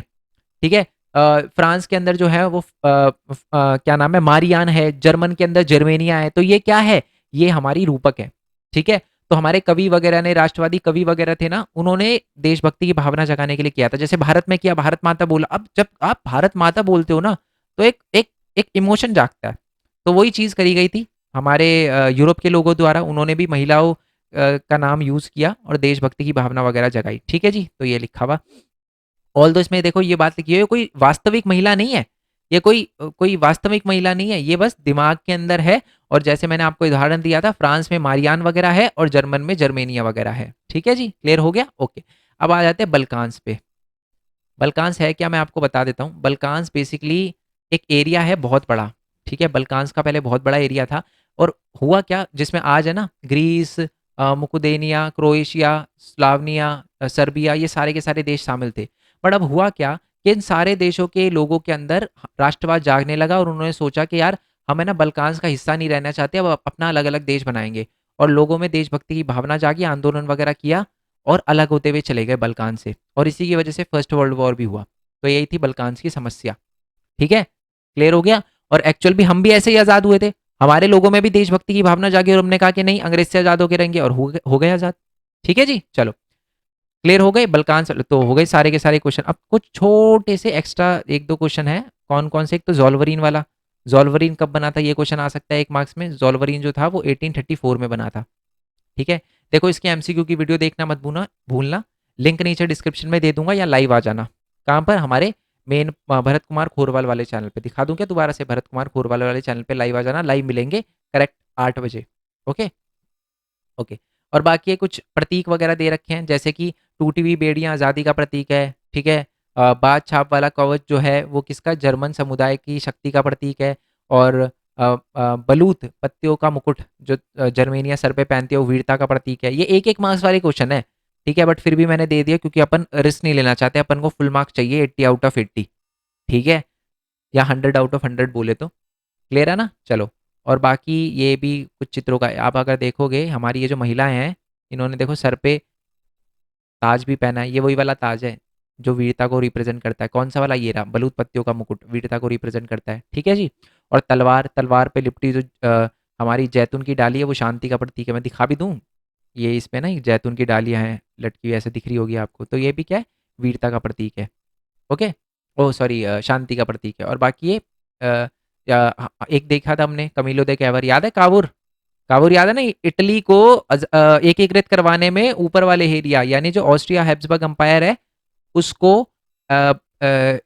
A: ठीक है, फ्रांस के अंदर जो है वो क्या नाम है, मारियान है, जर्मन के अंदर जर्मेनिया है, तो ये क्या है, ये हमारी रूपक है। ठीक है, तो हमारे कवि वगैरह ने, राष्ट्रवादी कवि वगैरह थे ना, उन्होंने देशभक्ति की भावना जगाने के लिए किया था। जैसे भारत में किया, भारत माता बोला। अब जब आप भारत माता बोलते हो ना, तो एक एक एक इमोशन जागता है। तो वही चीज करी गई थी हमारे यूरोप के लोगों द्वारा, उन्होंने भी महिलाओं का नाम यूज किया और देशभक्ति की भावना वगैरह जगाई। ठीक है जी, तो ये लिखा हुआ। ऑल दो इसमें देखो ये बात लिखी है, कोई वास्तविक महिला नहीं है, ये कोई वास्तविक महिला नहीं है, ये बस दिमाग के अंदर है। और जैसे मैंने आपको उदाहरण दिया था, फ्रांस में मारियान वगैरह है और जर्मन में जर्मेनिया वगैरह है। ठीक है जी, क्लियर हो गया, ओके। अब आ जाते हैं बल्कांस पे। बल्कांस है क्या, मैं आपको बता देता हूँ। बल्कांस बेसिकली एक एरिया है बहुत बड़ा। ठीक है, बल्कांस का पहले बहुत बड़ा एरिया था, और हुआ क्या, जिसमें आज है ना ग्रीस, मुकुदेनिया, क्रोएशिया, स्लावनिया, सर्बिया, ये सारे के सारे देश शामिल थे। बट अब हुआ क्या कि इन सारे देशों के लोगों के अंदर राष्ट्रवाद जागने लगा, और उन्होंने सोचा कि यार हम है ना बल्कांस का हिस्सा नहीं रहना चाहते, अब अपना अलग अलग देश बनाएंगे। और लोगों में देशभक्ति की भावना जागी, आंदोलन वगैरह किया, और अलग होते हुए चले गए बल्कान से, और इसी की वजह से फर्स्ट वर्ल्ड वॉर भी हुआ। तो यही थी बल्कान की समस्या। ठीक है, क्लियर हो गया। और एक्चुअल भी हम भी ऐसे ही आजाद हुए थे, हमारे लोगों में भी देशभक्ति की भावना जागी, और हमने कहा कि नहीं अंग्रेज से आजाद होकर रहेंगे, और हो गए आजाद। ठीक है जी, चलो क्लियर हो गए बल्कान तो हो गए सारे के सारे क्वेश्चन। अब कुछ छोटे से एक्स्ट्रा एक दो क्वेश्चन है। कौन कौन से, एक तो जॉल्वरीन वाला, जॉल्वरीन कब बना था, ये क्वेश्चन आ सकता है एक मार्क्स में। जॉल्वरीन जो था वो 1834 में बना था। ठीक है, देखो इसके एमसीक्यू की वीडियो देखना मत भूलना। लिंक नीचे डिस्क्रिप्शन में दे दूंगा, या लाइव आ जाना। कहाँ पर, हमारे मेन भरत कुमार खोरवाल वाले चैनल पे। दिखा दूं क्या दोबारा से, भरत कुमार खोरवाल वाले चैनल पे लाइव आ जाना, लाइव मिलेंगे करेक्ट 8 बजे। Okay okay. और बाकी ये कुछ प्रतीक वगैरह दे रखे हैं, जैसे कि टूटी हुई बेड़ियां आज़ादी का प्रतीक है। ठीक है, बाज छाप वाला कवच जो है वो किसका, जर्मन समुदाय की शक्ति का प्रतीक है। और बलूत पत्तियों का मुकुट जो जर्मेनिया सर पे पहनती है वो वीरता का प्रतीक है। ये एक एक मार्क्स वाले क्वेश्चन है। ठीक है, बट फिर भी मैंने दे दिया क्योंकि अपन रिस्क नहीं लेना चाहते, अपन को फुल मार्क्स चाहिए 80 आउट ऑफ 80। ठीक है, या 100 आउट ऑफ 100 बोले तो। क्लियर है ना, चलो। और बाकी ये भी कुछ चित्रों का आप अगर देखोगे, हमारी ये जो महिलाएं हैं इन्होंने देखो सर पे ताज भी पहना है, ये वही वाला ताज है जो वीरता को रिप्रेजेंट करता है। कौन सा वाला, ये रहा बलूत पत्तियों का मुकुट, वीरता को रिप्रेजेंट करता है। ठीक है जी। और तलवार, तलवार पे लिपटी जो हमारी जैतून की डाली है वो शांति का प्रतीक है। मैं दिखा भी दूं, ये इसमें ना जैतून की डालियां हैं लटकी हुई, ऐसे दिख रही होगी आपको, तो ये भी क्या है, वीरता का प्रतीक है। ओके, ओ सॉरी शांति का प्रतीक है। और बाकी ये एक देखा था हमने कमीलो दे कैवर, याद है कावुर, काबूर याद है ना, इटली को एकीकृत करवाने में ऊपर वाले एरिया यानी जो ऑस्ट्रिया हैब्सबर्ग अंपायर है उसको अ,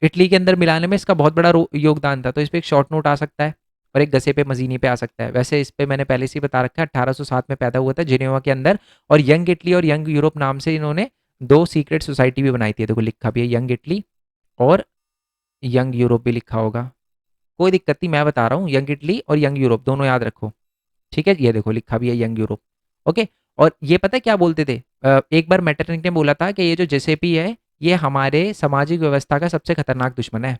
A: इटली के अंदर मिलाने में इसका बहुत बड़ा योगदान था। तो इस पे एक शॉर्ट नोट आ सकता है, और एक गसे पे मजीनी पे आ सकता है। वैसे इस पे मैंने पहले से ही बता रखा है, 1807 में पैदा हुआ था जिनेवा के अंदर, और यंग इटली और यंग यूरोप नाम से इन्होंने दो सीक्रेट सोसाइटी भी बनाई थी। देखो लिखा भी है यंग इटली और यंग यूरोप भी लिखा होगा, कोई दिक्कत नहीं, मैं बता रहा हूँ यंग इटली और यंग यूरोप दोनों याद रखो। ठीक है, ये देखो लिखा भी है यंग यूरोप। ओके। और ये पता है क्या बोलते थे, एक बार मेटरनिक ने बोला था कि ये जो जेसेपी है ये हमारे सामाजिक व्यवस्था का सबसे खतरनाक दुश्मन है।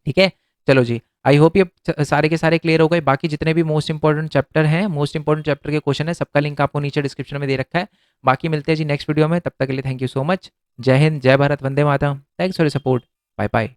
A: ठीक है। चलो जी, आई होप ये सारे के सारे क्लियर हो गए। बाकी जितने भी मोस्ट इंपॉर्टेंट चैप्टर हैं, मोस्ट इंपॉर्टेंट चैप्टर के क्वेश्चन है, सबका लिंक आपको नीचे डिस्क्रिप्शन में दे रखा है। बाकी मिलते हैं जी नेक्स्ट वीडियो में, तब तक के लिए थैंक यू सो मच। जय हिंद, जय भारत, वंदे मातरम। Thanks for support. Bye bye.